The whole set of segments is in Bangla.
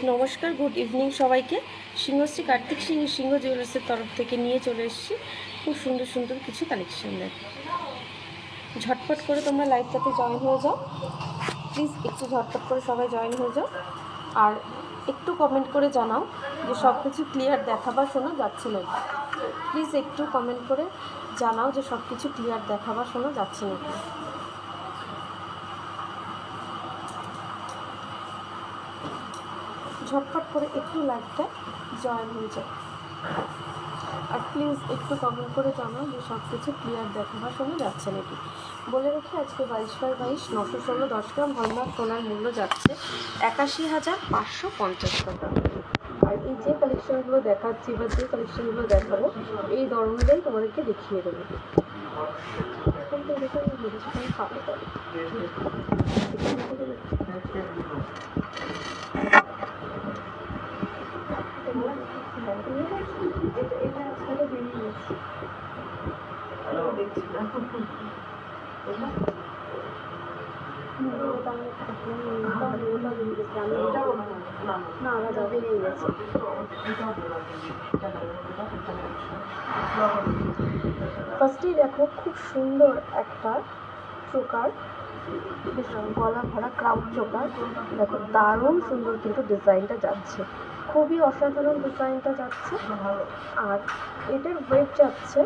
নমস্কার, গুড ইভিনিং সবাইকে। সিংহশ্রী কার্তিক সিংহ জুয়েলার্সের তরফ থেকে নিয়ে চলে এসেছি খুব সুন্দর সুন্দর কিছু কালেকশন। ঝটপট করে তোমরা লাইভটাতে জয়েন হয়ে যাও প্লিজ, একটু ঝটপট করে সবাই জয়েন হয়ে যাও। আর একটু কমেন্ট করে জানাও যে সব কিছু ক্লিয়ার দেখা বা শোনা যাচ্ছে নাকি। প্লিজ একটু কমেন্ট করে জানাও যে সব কিছু ক্লিয়ার দেখা বা শোনা যাচ্ছে নাকি। ঝটপট করে একটু লাইভটা জয়েন হয়ে যায়। আর প্লিজ একটু কমেন্ট করে জানাও যে সব কিছু ক্লিয়ার দেখা বা শোনা যাচ্ছে নাকি। বলে রেখে আজকে 22x22 916 10 গ্রাম হলমার্ক সোনার মূল্য যাচ্ছে 81,550 টাকা। আর এই যে কালেকশনগুলো দেখাচ্ছি বা যে কালেকশনগুলো দেখাবো এই দর অনুযায়ী তোমাদেরকে দেখিয়ে দেবো। ফার্স্টেই দেখো খুব সুন্দর একটা চোকার, গলা ভরা ক্রাউড চোকার। দেখো দারুণ সুন্দর কিন্তু ডিজাইনটা যাচ্ছে, খুবই অসাধারণ ডিজাইনটা যাচ্ছে। আর এটার ওয়েট যাচ্ছে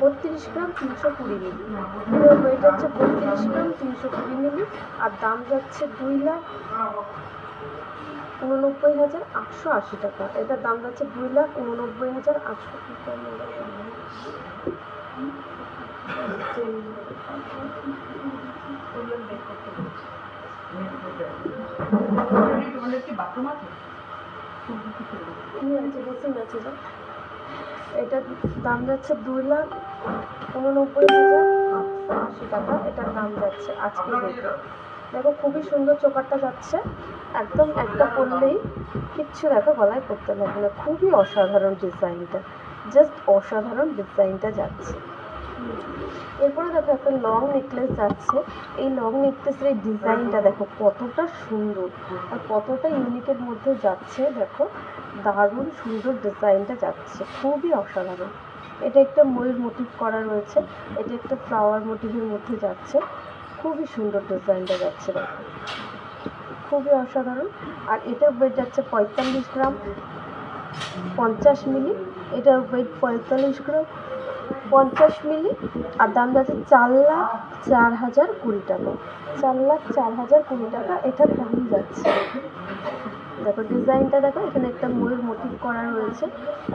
32 গ্রাম 320 মিলি। এটার ওয়েট যাচ্ছে 32 গ্রাম 320 মিলি। আর দাম যাচ্ছে 2,89,880 টাকা। এটার দাম যাচ্ছে 2,89,880 টাকা। এটার দাম যাচ্ছে 2,89,880 টাকা। এটার দাম যাচ্ছে আজকে রেটে। দেখো খুবই সুন্দর চোকারটা যাচ্ছে, একদম একটা পরলেই কিচ্ছু দেখো গলায় পরতে লাগবে না। খুবই অসাধারণ ডিজাইনটা, জাস্ট অসাধারণ ডিজাইনটা যাচ্ছে। এরপরে দেখো একটা লং নেকলেস যাচ্ছে। এই লং নেকলেসের এই ডিজাইনটা দেখো কতটা সুন্দর আর কতটা ইউনিকের মধ্যে যাচ্ছে। দেখো দারুণ সুন্দর ডিজাইনটা যাচ্ছে, খুবই অসাধারণ। এটা একটা ময়ূর মোটিভ করা রয়েছে, এটা একটা ফ্লাওয়ার মোটিভের মধ্যে যাচ্ছে, খুবই সুন্দর ডিজাইনটা যাচ্ছে। দেখো খুবই অসাধারণ। আর এটার ওয়েট যাচ্ছে 45 গ্রাম 50 মিলি। এটার ওয়েট 45 গ্রাম 50 মিলি। আর দাম যাচ্ছে 4,04,020 টাকা। 4,04,020 টাকা এটার দাম যাচ্ছে। দেখো ডিজাইনটা দেখো, এখানে একটা ময়ূর মোটিভ করা রয়েছে,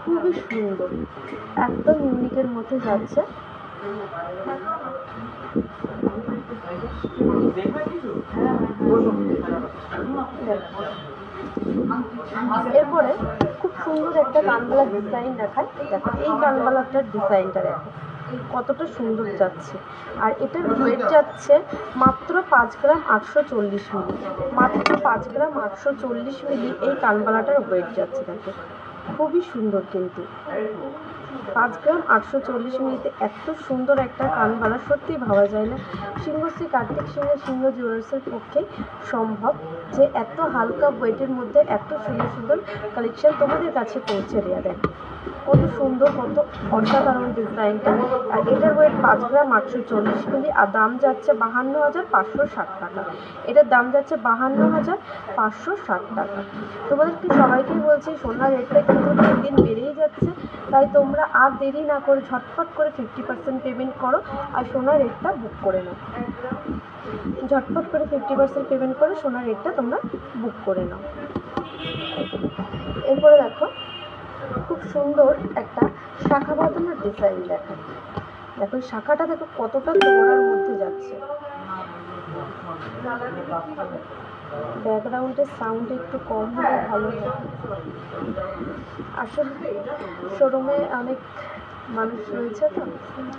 খুবই সুন্দর, একদম ইউনিকের মধ্যে যাচ্ছে। এরপরে খুব সুন্দর একটা কানবালার ডিজাইন দেখায়। দেখো এই কানবালাটার ডিজাইনটা দেখো কতটা সুন্দর যাচ্ছে। আর এটার ওয়েট যাচ্ছে মাত্র 5 গ্রাম 840 মিলি। মাত্র 5 গ্রাম 840 মিলি এই কানবালাটার ওয়েট যাচ্ছে। দেখো খুবই সুন্দর কিন্তু 5 গ্রাম 840 মিলিতে এত সুন্দর একটা কানবালা সত্যিই ভাবা যায় না। সিংহশ্রী কার্তিক সিংহ জুয়েলার্সের পক্ষে সম্ভব যে এত হালকা ওয়েটের মধ্যে এত সুন্দর সুন্দর কালেকশন তোমাদের কাছে পৌঁছে দেওয়া। দেখো কত সুন্দর, কত অসাধারণ ডিজাইনটা। আর এটার ওয়েট 5 গ্রাম 840 মিলি। আর দাম যাচ্ছে 52,560 টাকা। এটার দাম যাচ্ছে 52,560 টাকা। তোমাদেরকে সবাইকেই বলছি সোনার রেটটা কিন্তু দিন বেড়েই যাচ্ছে, তাই তোমরা আর দেরি না করে ঝটপট করে 50% পেমেন্ট করো আর সোনার রেটটা বুক করে নাও। ঝটপট করে 50% পেমেন্ট করে সোনার রেটটা তোমরা বুক করে নাও। এরপরে দেখো খুব সুন্দর একটা শাখা বাঁধানোর ডিজাইন দেখো। দেখো শাখাটা দেখো কতটা চওড়ার মধ্যে যাচ্ছে। ব্যাকগ্রাউন্ডের সাউন্ড একটু কম হলে ভালো হয়। আসলে শোরুমে অনেক মানুষ রয়েছে, তো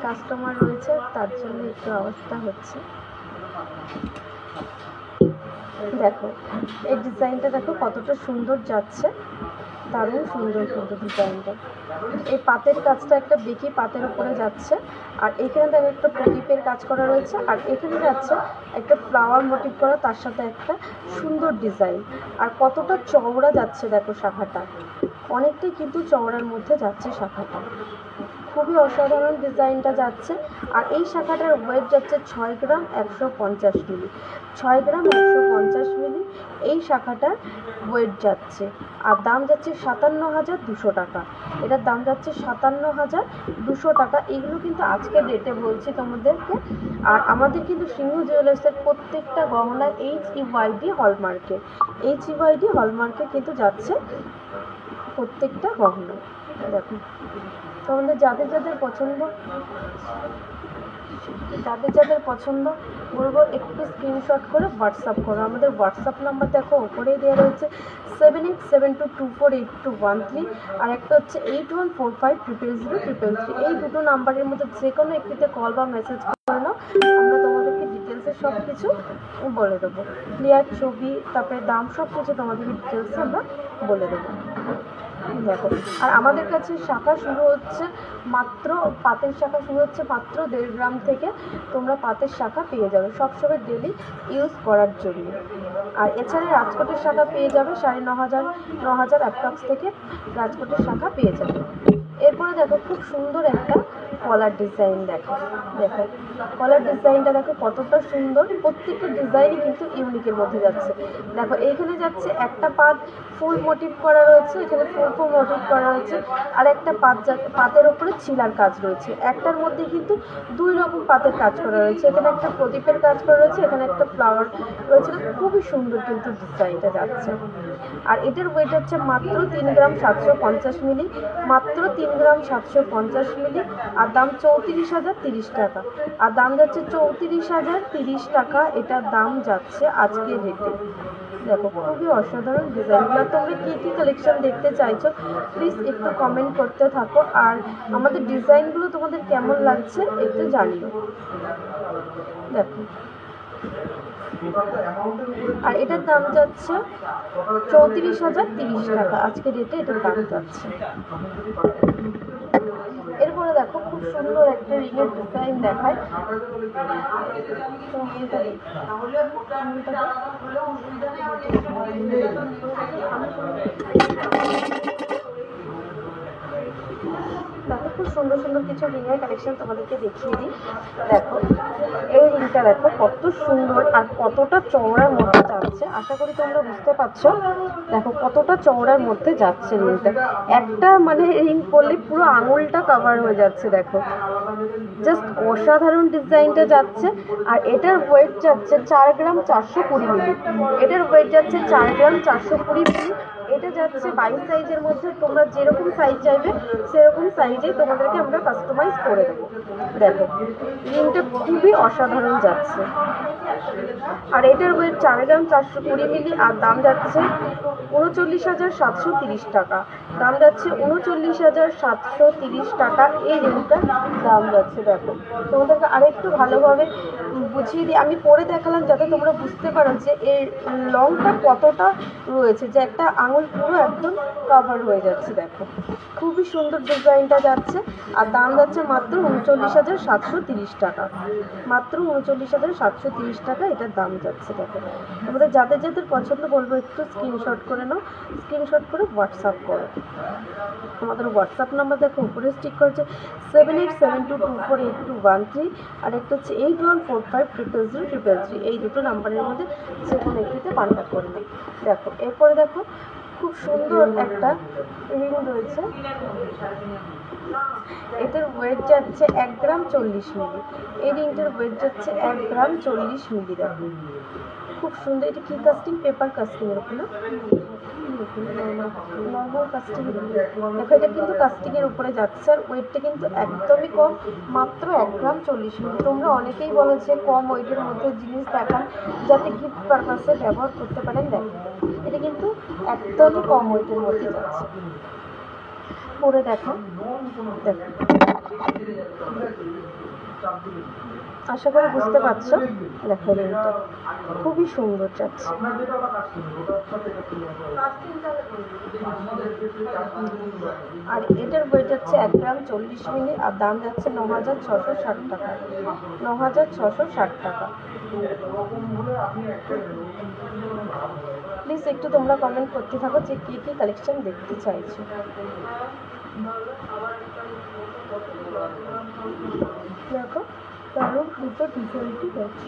কাস্টমার রয়েছে, তার জন্য একটু অবস্থা হচ্ছে। দেখো এই ডিজাইনটা দেখো কতটা সুন্দর যাচ্ছে, দারুণ সুন্দর কিন্তু ডিজাইনটা। এই পাতের কাজটা একটা বেঁকে পাতের উপরে যাচ্ছে, আর এখানে দেখো একটা প্রদীপের কাজ করা রয়েছে, আর এখানে যাচ্ছে একটা ফ্লাওয়ার মোটিভ করা, তার সাথে একটা সুন্দর ডিজাইন। আর কতটা চওড়া যাচ্ছে দেখো শাখাটা, অনেকটাই কিন্তু চওড়ার মধ্যে যাচ্ছে শাখাটা, খুবই অসাধারণ ডিজাইনটা যাচ্ছে। আর এই শাখাটার ওয়েট যাচ্ছে 6 গ্রাম 150 মিলি, 6 গ্রাম 150 মিলি এই শাখাটার ওয়েট যাচ্ছে। আর দাম যাচ্ছে 57,200 টাকা, এটার দাম যাচ্ছে 57,200 টাকা। এগুলো কিন্তু আজকের রেটে বলছি তোমাদেরকে। আর আমাদের কিন্তু সিংহ জুয়েলার্সের প্রত্যেকটা গহনা HUID হলমার্কে, HUID হলমার্কে কিন্তু যাচ্ছে প্রত্যেকটা গহনা। দেখো তোমাদের যাদের যাদের পছন্দ বলবো একটু স্ক্রিনশট করে হোয়াটসঅ্যাপ করো। আমাদের হোয়াটসঅ্যাপ নাম্বার দেখো ওপরেই দেওয়া রয়েছে 7872248213, আর একটা হচ্ছে 8145000033। এই দুটো নাম্বারের মধ্যে যে কোনো একটিতে কল বা মেসেজ করে নাও, আমরা তোমাদেরকে ডিটেলসে সব কিছু বলে দেবো, ক্লিয়ার ছবি, তারপরে দাম, সব কিছু তোমাদেরকে ডিটেলসে আমরা বলে দেবো। দেখো আর আমাদের কাছে শাখা শুরু হচ্ছে মাত্র, পাতের শাখা শুরু হচ্ছে মাত্র 1.5 গ্রাম থেকে। তোমরা পাতের শাখা পেয়ে যাবে সবসময় ডেলি ইউজ করার জন্য। আর এছাড়া রাজকোটের শাখা পেয়ে যাবে 9,500 অ্যাপ্রক্স থেকে রাজকোটের শাখা পেয়ে যাবে। এরপরে দেখো খুব সুন্দর একটা কলার ডিজাইন, দেখো কলার ডিজাইনটা দেখো কতটা সুন্দর, প্রত্যেকটা ডিজাইনই কিন্তু ইউনিকের মধ্যে যাচ্ছে। দেখো এইখানে যাচ্ছে একটা পাত ফুল মোটিভ করা রয়েছে, এখানে ফুল মোটিভ করা রয়েছে, আর একটা পাতের ওপরে ছিলার কাজ রয়েছে। একটার মধ্যে কিন্তু 2 রকম পাতের কাজ করা রয়েছে, এখানে একটা প্রদীপের কাজ করা রয়েছে, এখানে একটা ফ্লাওয়ার রয়েছে। খুবই সুন্দর কিন্তু ডিজাইনটা যাচ্ছে। আর এটার ওয়েট হচ্ছে মাত্র 3 গ্রাম 750 মিলি, মাত্র 3 গ্রাম 750 মিলি। আর দাম 34,030 টাকা, আর দাম যাচ্ছে 34,030 টাকা, এটার দাম যাচ্ছে আজকের রেটে। দেখো খুবই অসাধারণ ডিজাইনগুলো। তোমরা কী কী কালেকশন দেখতে চাইছো প্লিজ একটু কমেন্ট করতে থাকো, আর আমাদের ডিজাইনগুলো তোমাদের কেমন লাগছে একটু জানিও। দেখো আর এটার দাম যাচ্ছে 34,030 টাকা, আজকে রেটে এটার দাম যাচ্ছে। এরপরে দেখো খুব সুন্দর একটা রিংয়ের ডিজাইন দেখায়। দেখো খুব সুন্দর সুন্দর কিছু রিংয়ের কালেকশন তোমাদেরকে দেখিয়ে দিই। দেখো এই রিংটা দেখো কত সুন্দর আর কতটা চওড়ার মধ্যে যাচ্ছে, আশা করি তোমরা বুঝতে পারছো। দেখো কতটা চওড়ার মধ্যে যাচ্ছে রিংটা, একটা মানে রিং পরলে পুরো আঙুলটা কভার হয়ে যাচ্ছে। দেখো জাস্ট অসাধারণ ডিজাইনটা যাচ্ছে। আর এটার ওয়েট যাচ্ছে 4 গ্রাম 420 মিলি, এটার ওয়েট যাচ্ছে 4 গ্রাম 420 মিলি। এটা যাচ্ছে 22 সাইজের মধ্যে, তোমরা যেরকম সাইজ চাইবে সেরকম সাইজেই তোমাদেরকে আমরা কাস্টমাইজ করে দেবো। দেখো রিংটা খুবই অসাধারণ যাচ্ছে। আর এটার ওয়েট 4 গ্রাম 420 মিলি, আর দাম যাচ্ছে 39,730 টাকা, দাম যাচ্ছে 39,730 টাকা এই রিংটার দাম যাচ্ছে। দেখো তোমাদেরকে আরেকটু ভালোভাবে বুঝিয়ে দিই, আমি পরে দেখালাম যাতে তোমরা বুঝতে পারো যে এর লংটা কতটা রয়েছে, যে একটা আঙুল পুরো একদম কভার হয়ে যাচ্ছে। দেখো খুবই সুন্দর ডিজাইনটা যাচ্ছে, আর দাম যাচ্ছে মাত্র 39,730 টাকা, মাত্র 39,730 টাকা এটার দাম যাচ্ছে। দেখো তোমাদের যাদের যাদের পছন্দ বলবো একটু স্ক্রিনশট করে নাও, স্ক্রিনশট করে হোয়াটসঅ্যাপ করো। আমাদের হোয়াটসঅ্যাপ নাম্বার দেখো উপরে স্টিক করেছে 7872248213, আর একটা হচ্ছে 8145000033। এই দুটো নাম্বারের মধ্যে যে কোনো একটিতে কন্ট্যাক্ট করে নাও। দেখো এরপরে দেখো খুব সুন্দর একটা রিং রয়েছে, এটার ওয়েট যাচ্ছে 1 গ্রাম 40 মিলি, এই রিংটার ওয়েট যাচ্ছে 1 গ্রাম 40 মিলি। দেখো খুব সুন্দর। এটা কি কাস্টিং? পেপার কাস্টিং এর উপর না, নর্মাল কাস্টিং। দেখো এটা কিন্তু কাস্টিংয়ের উপরে যাচ্ছে আর ওয়েটটা কিন্তু একদমই কম, মাত্র 1 গ্রাম 40 মিলি। তোমরা অনেকেই বলো যে কম ওয়েটের মধ্যে জিনিস দেখান যাতে গিফট পারপাসে ব্যবহার করতে পারেন। দেখো এটা কিন্তু একদমই কম ওয়েটের মধ্যে যাচ্ছে। পরে দেখো, দেখো আশা করি বুঝতে পারছো। দেখো রিংটা খুবই সুন্দর যাচ্ছে। আর এটার ওয়েট যাচ্ছে 1 গ্রাম 40 মিলি আর দাম যাচ্ছে 9660 টাকা। 9660 টাকা। প্লিজ একটু তোমরা কমেন্ট করতে থাকো যে কী কী কালেকশন দেখতে চাইছো। দেখো দারুণ দুটো ডিজাইনটি দেখছি।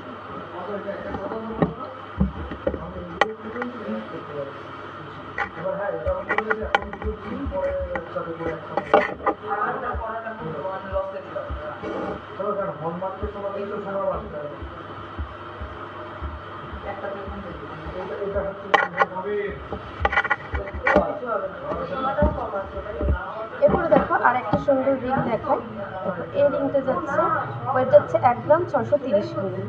এরপরে দেখো আর একটা সুন্দর রিং দেখায়। এই রিংটা যাচ্ছে ওয়েট যাচ্ছে 1 গ্রাম 630 মিলি।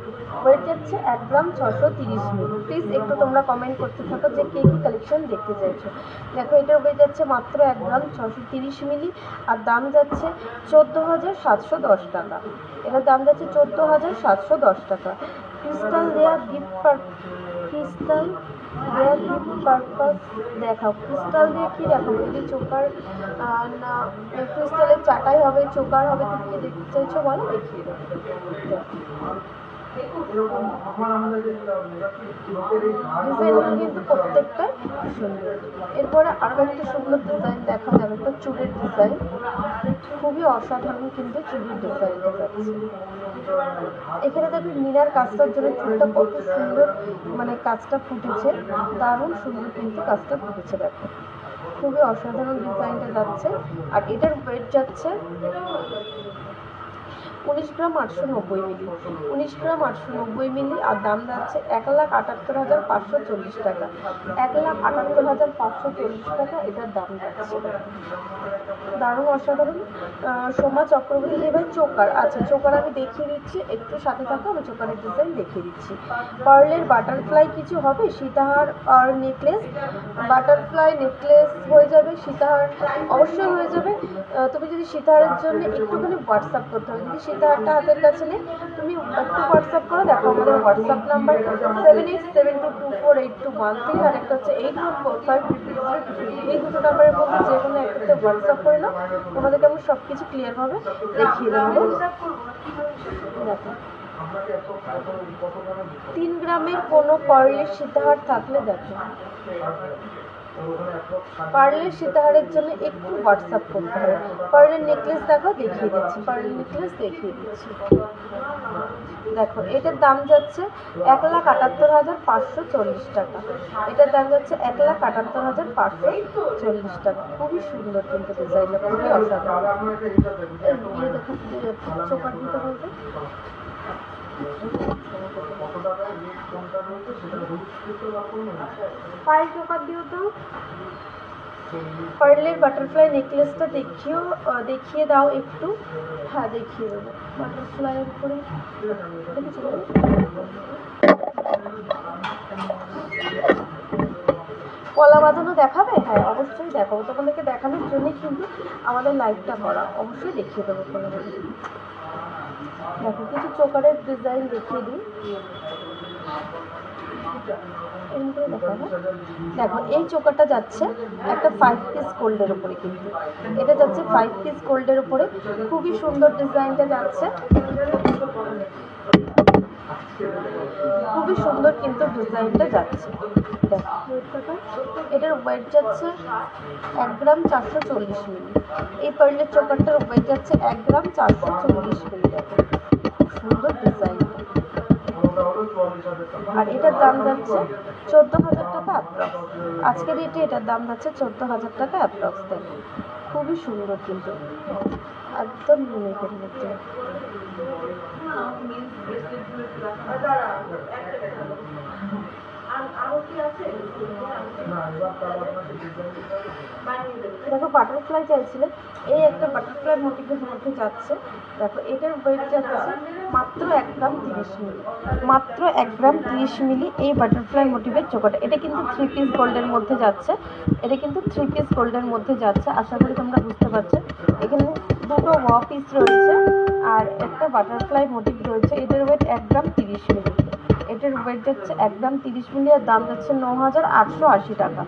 ওয়েট যাচ্ছে 1 গ্রাম 630 মিলি। প্লিজ একটু তোমরা কমেন্ট করতে থাকো যে কে কী কালেকশন দেখতে চাইছো। দেখো এটার ওয়েট যাচ্ছে মাত্র 1 গ্রাম 630 মিলি আর দাম যাচ্ছে 14,710 টাকা। এটার দাম যাচ্ছে 14,710 টাকা। ক্রিস্টাল দেওয়া গিফট ক্রিস্টাল দেওয়া গিফট পারপাস দেখাও। ক্রিস্টাল দিয়ে কী দেখাবো? যদি চোকার না ক্রিস্টালের চাটাই হবে, চোকার হবে, তুমি কি দেখতে চাইছো বলো, দেখিয়ে দেবো। ডিজাইনগুলো কিন্তু প্রত্যেকটাই সুন্দর। এরপরে আরও একটা সুন্দর ডিজাইন দেখা যাবে, একটা চুলের ডিজাইন। খুবই অসাধারণ কিন্তু চুলের ডিজাইনটা যাচ্ছে। এখানে দেখো মিনার কাজটার জন্য চুলটা কত সুন্দর, মানে কাজটা ফুটেছে, দারুণ সুন্দর কিন্তু কাজটা ফুটেছে। দেখো খুবই অসাধারণ ডিজাইনটা যাচ্ছে। আর এটার ওয়েট যাচ্ছে 19 গ্রাম 890 মিলি। 19 গ্রাম 890 মিলি আর দাম যাচ্ছে 1,78,540 টাকা। 1,78,540 টাকা এটার দাম যাচ্ছে। দারুণ অসাধারণ। সোমা চক্রবর্তী এবার চোকার। আচ্ছা চোকার আমি দেখিয়ে দিচ্ছি, একটু সাথে থাকো, আমি চোকারের ডিজাইন দেখিয়ে দিচ্ছি। পার্লের বাটারফ্লাই কিছু হবে, সীতাহার আর নেকলেস। বাটারফ্লাই নেকলেস হয়ে যাবে, সীতাহার অবশ্যই হয়ে যাবে। তুমি যদি সীতাহারের জন্য একটুখানি হোয়াটসঅ্যাপ করতে হবে, যদি সীতাহারটা হাতের কাছে নেই তুমি একটু হোয়াটসঅ্যাপ করো। দেখো আমাদের হোয়াটসঅ্যাপ নাম্বার 7872248213 আর একটা হচ্ছে 814533। এই দুটো নাম্বারের মধ্যে যে কোনো একটাতে হোয়াটসঅ্যাপ করে নাও, তোমাদেরকে আমি সব কিছু ক্লিয়ারভাবে দেখিয়ে দেবো। দেখো 3 গ্রামের কোনো পার্লের সীতাহার থাকলে দেখো, পার্লের সীতাহারের জন্য একটু হোয়াটসঅ্যাপ করতে হবে। পার্লের নেকলেস দেখো দেখিয়ে দিচ্ছি, পার্লের নেকলেস দেখিয়ে দিচ্ছি। দেখো এটার দাম যাচ্ছে 1,78,540 টাকা। এটার দাম যাচ্ছে 1,78,540 টাকা। খুবই সুন্দর কিন্তু ডিজাইনটা, খুবই অসাধারণ। দিয়ে দেখো চোকার দিতে বলবে। পায়ের চোকার দিও তো। পার্লের বাটারফ্লাই নেকলেসটা দেখিয়ে দাও একটু। হ্যাঁ দেখিয়ে দেবো। বাটারফ্লাইয়ের উপরে কলা বাঁধানো দেখাবে? হ্যাঁ অবশ্যই দেখাবো, তোমাদেরকে দেখানোর জন্যই কিন্তু আমাদের লাইভটা করা। অবশ্যই দেখিয়ে দেবো কলা বাঁধানো। দেখো কিছু চোকারের ডিজাইন দেখিয়ে দিই। এরকম করে দেখাবো। দেখো এই চোকারটা যাচ্ছে একটা 5 পিস গোল্ডের উপরে, কিন্তু এটা যাচ্ছে 5 পিস গোল্ডের উপরে। খুবই সুন্দর ডিজাইনটা যাচ্ছে, খুবই সুন্দর কিন্তু ডিজাইনটা যাচ্ছে। দেখো এটার ওয়েট যাচ্ছে 1 গ্রাম 440 মিলি। এই পার্লের চোকারটার ওয়েট যাচ্ছে 1 গ্রাম 440 মিলি। দেখো খুব সুন্দর ডিজাইনটা। আর এটার দাম যাচ্ছে 14,000 টাকা অ্যাপ্রক্স। আজকের রেটে এটার দাম যাচ্ছে 14,000 টাকা অ্যাপ্রক্স। দেখো খুবই সুন্দর কিন্তু একদম ইউনিকের মধ্যে। দেখো বাটারফ্লাই চাইছিলে, এই একটা বাটারফ্লাই মোটিভের মধ্যে যাচ্ছে। দেখো এটার ওয়েট যাচ্ছে মাত্র 1 গ্রাম 30 মিলি, মাত্র 1 গ্রাম 30 মিলি এই বাটারফ্লাই মোটিভের চোকাটা। এটা কিন্তু 3 পিস গোল্ডের মধ্যে যাচ্ছে, এটা কিন্তু 3 পিস গোল্ডের মধ্যে যাচ্ছে। আশা করি তোমরা বুঝতে পারছো। এখানে দুটো পিস রয়েছে আর একটা বাটারফ্লাই মোটিভ রয়েছে। এটার ওয়েট 1 গ্রাম 30 মিলি, এটার ওয়েট যাচ্ছে 1 গ্রাম 30 মিলি আর দাম যাচ্ছে 9,880 টাকা।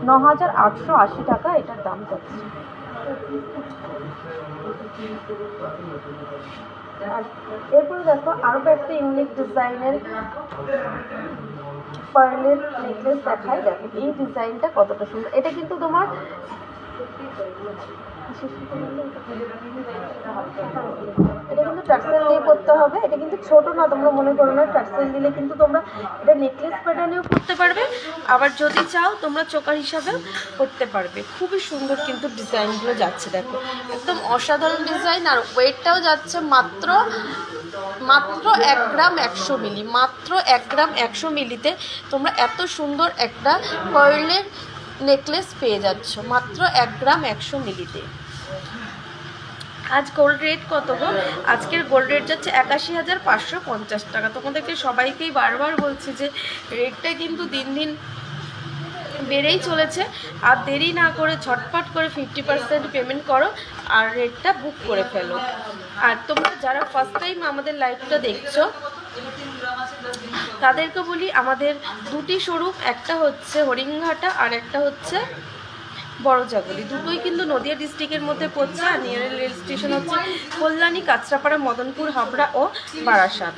9,880 টাকা এটার দাম যাচ্ছে। আর এরপরে দেখো আরও একটা ইউনিক ডিজাইনের পার্লের নেকলেস দেখায়। দেখো এই ডিজাইনটা কতটা সুন্দর। এটা কিন্তু তোমার এটা কিন্তু টার্সেল দিয়ে করতে হবে। এটা কিন্তু ছোট না, তোমরা মনে করো না। টার্সেল দিলে কিন্তু তোমরা এটা নেকলেস প্যাটার্নেও করতে পারবে, আবার যদি চাও তোমরা চোকার হিসাবেও করতে পারবে। খুবই সুন্দর কিন্তু ডিজাইনগুলো যাচ্ছে। দেখো একদম অসাধারণ ডিজাইন। আর ওয়েটটাও যাচ্ছে মাত্র 1 গ্রাম 100 মিলি, মাত্র 1 গ্রাম 100 মিলিতে তোমরা এত সুন্দর একটা পার্লের নেকলেস পেয়ে যাচ্ছ মাত্র 1 গ্রাম 100 মিলিতে। আজ গোল্ড রেট কত গো? আজকের গোল্ড রেট যাচ্ছে 81,550 টাকা। তোমাদেরকে সবাইকেই বারবার বলছি যে রেটটা কিন্তু দিন দিন বেড়েই চলেছে। আর দেরি না করে ঝটপট করে 50% পেমেন্ট করো আর রেটটা বুক করে ফেলো। আর তোমরা যারা ফার্স্ট টাইম আমাদের লাইভটা দেখছো তাদেরকে বলি, আমাদের দুটি শোরুম, একটা হচ্ছে হরিণঘাটা আর একটা হচ্ছে বড়জাগলি। দুটোই কিন্তু নদিয়া ডিস্ট্রিক্টের মধ্যে পড়ছে। আর নিয়ারের রেল স্টেশন হচ্ছে কল্যাণী, কাঁচরাপাড়া, মদনপুর, হাবড়া ও বারাসাত।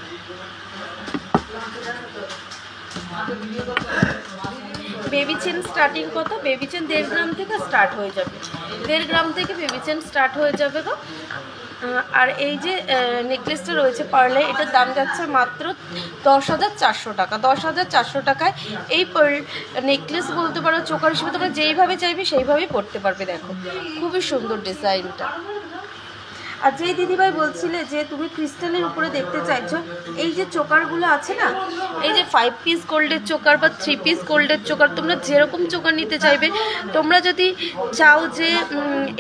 বেবি চেন স্টার্টিং কত? বেবি চেন 1.5 গ্রাম থেকে স্টার্ট হয়ে যাবে, 1.5 গ্রাম থেকে বেবি চেন স্টার্ট হয়ে যাবে গো। আর এই যে নেকলেসটা রয়েছে পার্লে, এটার দাম যাচ্ছে মাত্র 10,400 টাকা। 10,400 টাকায় এই নেকলেস বলতে পারো চোকার হিসেবে তোমরা যেইভাবে চাইবে সেইভাবেই পরতে পারবে। দেখো খুবই সুন্দর ডিজাইনটা। আর যেই দিদিভাই বলছিলে যে তুমি ক্রিস্টালের উপরে দেখতে চাইছো, এই যে চোকারগুলো আছে না, এই যে 5 পিস গোল্ডের চোকার বা 3 পিস গোল্ডের চোকার, তোমরা যেরকম চোকার নিতে চাইবে, তোমরা যদি চাও যে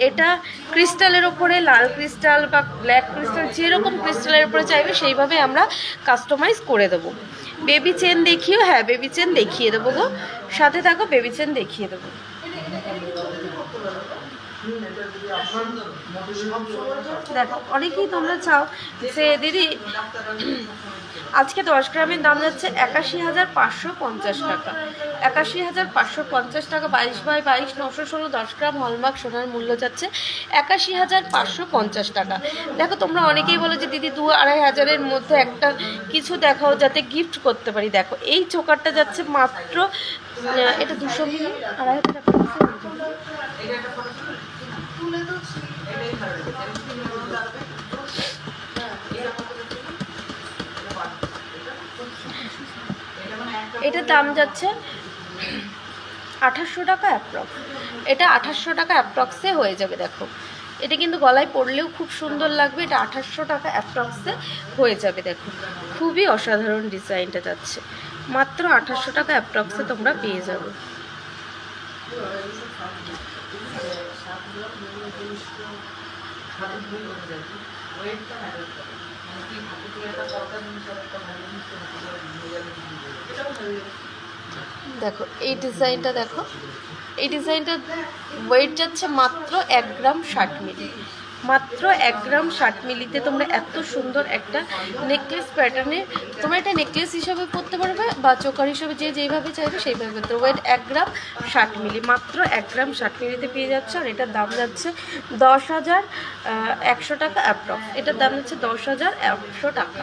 এটা ক্রিস্টালের ওপরে লাল ক্রিস্টাল বা ব্ল্যাক ক্রিস্টাল, যেরকম ক্রিস্টালের উপরে চাইবে সেইভাবে আমরা কাস্টমাইজ করে দেবো। বেবি চেন দেখিও? হ্যাঁ বেবি চেন দেখিয়ে দেবো গো, সাথে থাকো, বেবি চেন দেখিয়ে দেবো। দেখো অনেকেই তোমরা চাও যে দিদি আজকে 10 গ্রামের দাম যাচ্ছে 81,550 টাকা। 81,550 টাকা, 22/22 916 10 গ্রাম হলমার্ক সোনার মূল্য যাচ্ছে 81,550 টাকা। দেখো তোমরা অনেকেই বলো যে দিদি 2-2.5 হাজারের মধ্যে একটা কিছু দেখাও যাতে গিফট করতে পারি। দেখো এই চোকারটা যাচ্ছে মাত্র, এটা 200 মিলি 2.5 টাকা। এটার দাম যাচ্ছে 2800 টাকা অ্যাপ্রক্স। এটা 2800 টাকা অ্যাপ্রক্সে হয়ে যাবে। দেখো এটা কিন্তু গলায় পরলেও খুব সুন্দর লাগবে। এটা 2800 টাকা অ্যাপ্রক্সে হয়ে যাবে। দেখো খুবই অসাধারণ ডিজাইনটা যাচ্ছে, মাত্র 2800 টাকা অ্যাপ্রক্সে তোমরা পেয়ে যাবে। দেখো এই ডিজাইনটা, দেখো এই ডিজাইনটা ওয়েট যাচ্ছে মাত্র 1 গ্রাম 60 মিলি, মাত্র 1 গ্রাম 60 মিলিতে তোমরা এত সুন্দর একটা নেকলেস প্যাটার্নে তোমরা এটা নেকলেস হিসাবে পরতে পারবে বা চোকার হিসাবে যে যেইভাবে চাইবে সেইভাবে করতে। ওয়েট 1 গ্রাম 60 মিলি, মাত্র 1 গ্রাম 60 মিলিতে পেয়ে যাচ্ছে। আর এটার দাম যাচ্ছে 10,100 টাকা অ্যাপ্রক্স। এটার দাম যাচ্ছে 10,100 টাকা।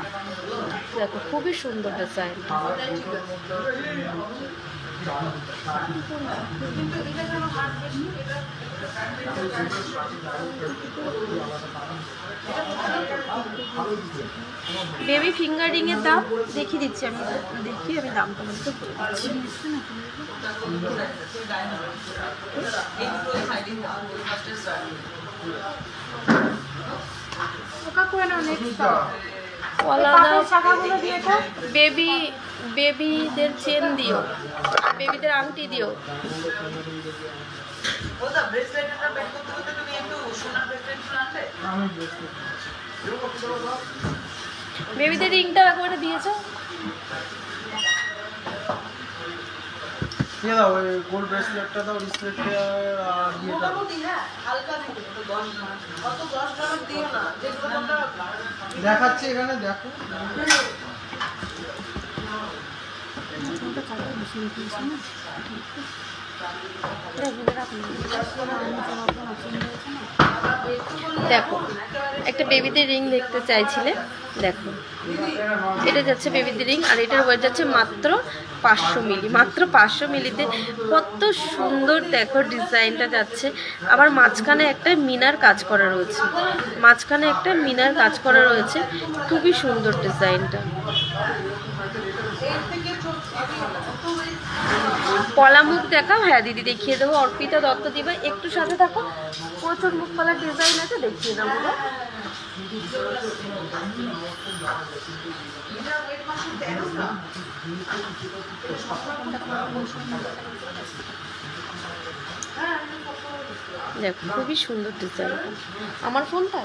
দেখো খুবই সুন্দর ডিজাইন। বেবি ফিঙ্গারিং এর দাম দেখিয়ে দিচ্ছি, আমি দাম তোমাদেরকে বলে দিচ্ছি। বেবি বেবিদের চেন দিও, বেবিদের আংটি দিও। বেবিদের রিংটা একবারে দিয়েছো? দাও ওই গোল্ড ব্রেসলেটটা দাও, ব্রেসলেটটা আর ইয়েটা হালকা দিও, 10 গ্রাম অত 10 গ্রাম দিও না, যেগুলো তোমরা দেখাচ্ছি এখানে দেখো। দেখো একটা বেবিদের রিং দেখতে চাইছিলে, দেখো এটা যাচ্ছে বেবিদের রিং, আর এটার ওয়েট যাচ্ছে মাত্র 500 মিলি। মাত্র 500 মিলিতে কত সুন্দর দেখো ডিজাইনটা যাচ্ছে। আবার মাঝখানে একটা মিনার কাজ করা রয়েছে, মাঝখানে একটা মিনার কাজ করা রয়েছে, খুবই সুন্দর ডিজাইনটা। পলা মুখ দেখাও। হ্যাঁ দিদি দেখিয়ে দেবো। অর্পিতা দত্ত দিবা, একটু সাথে থাকো, প্রচুর মুখ পলার ডিজাইন আছে, দেখিয়ে দেবো। দেখো খুবই সুন্দর ডিজাইন। আমার ফোনটা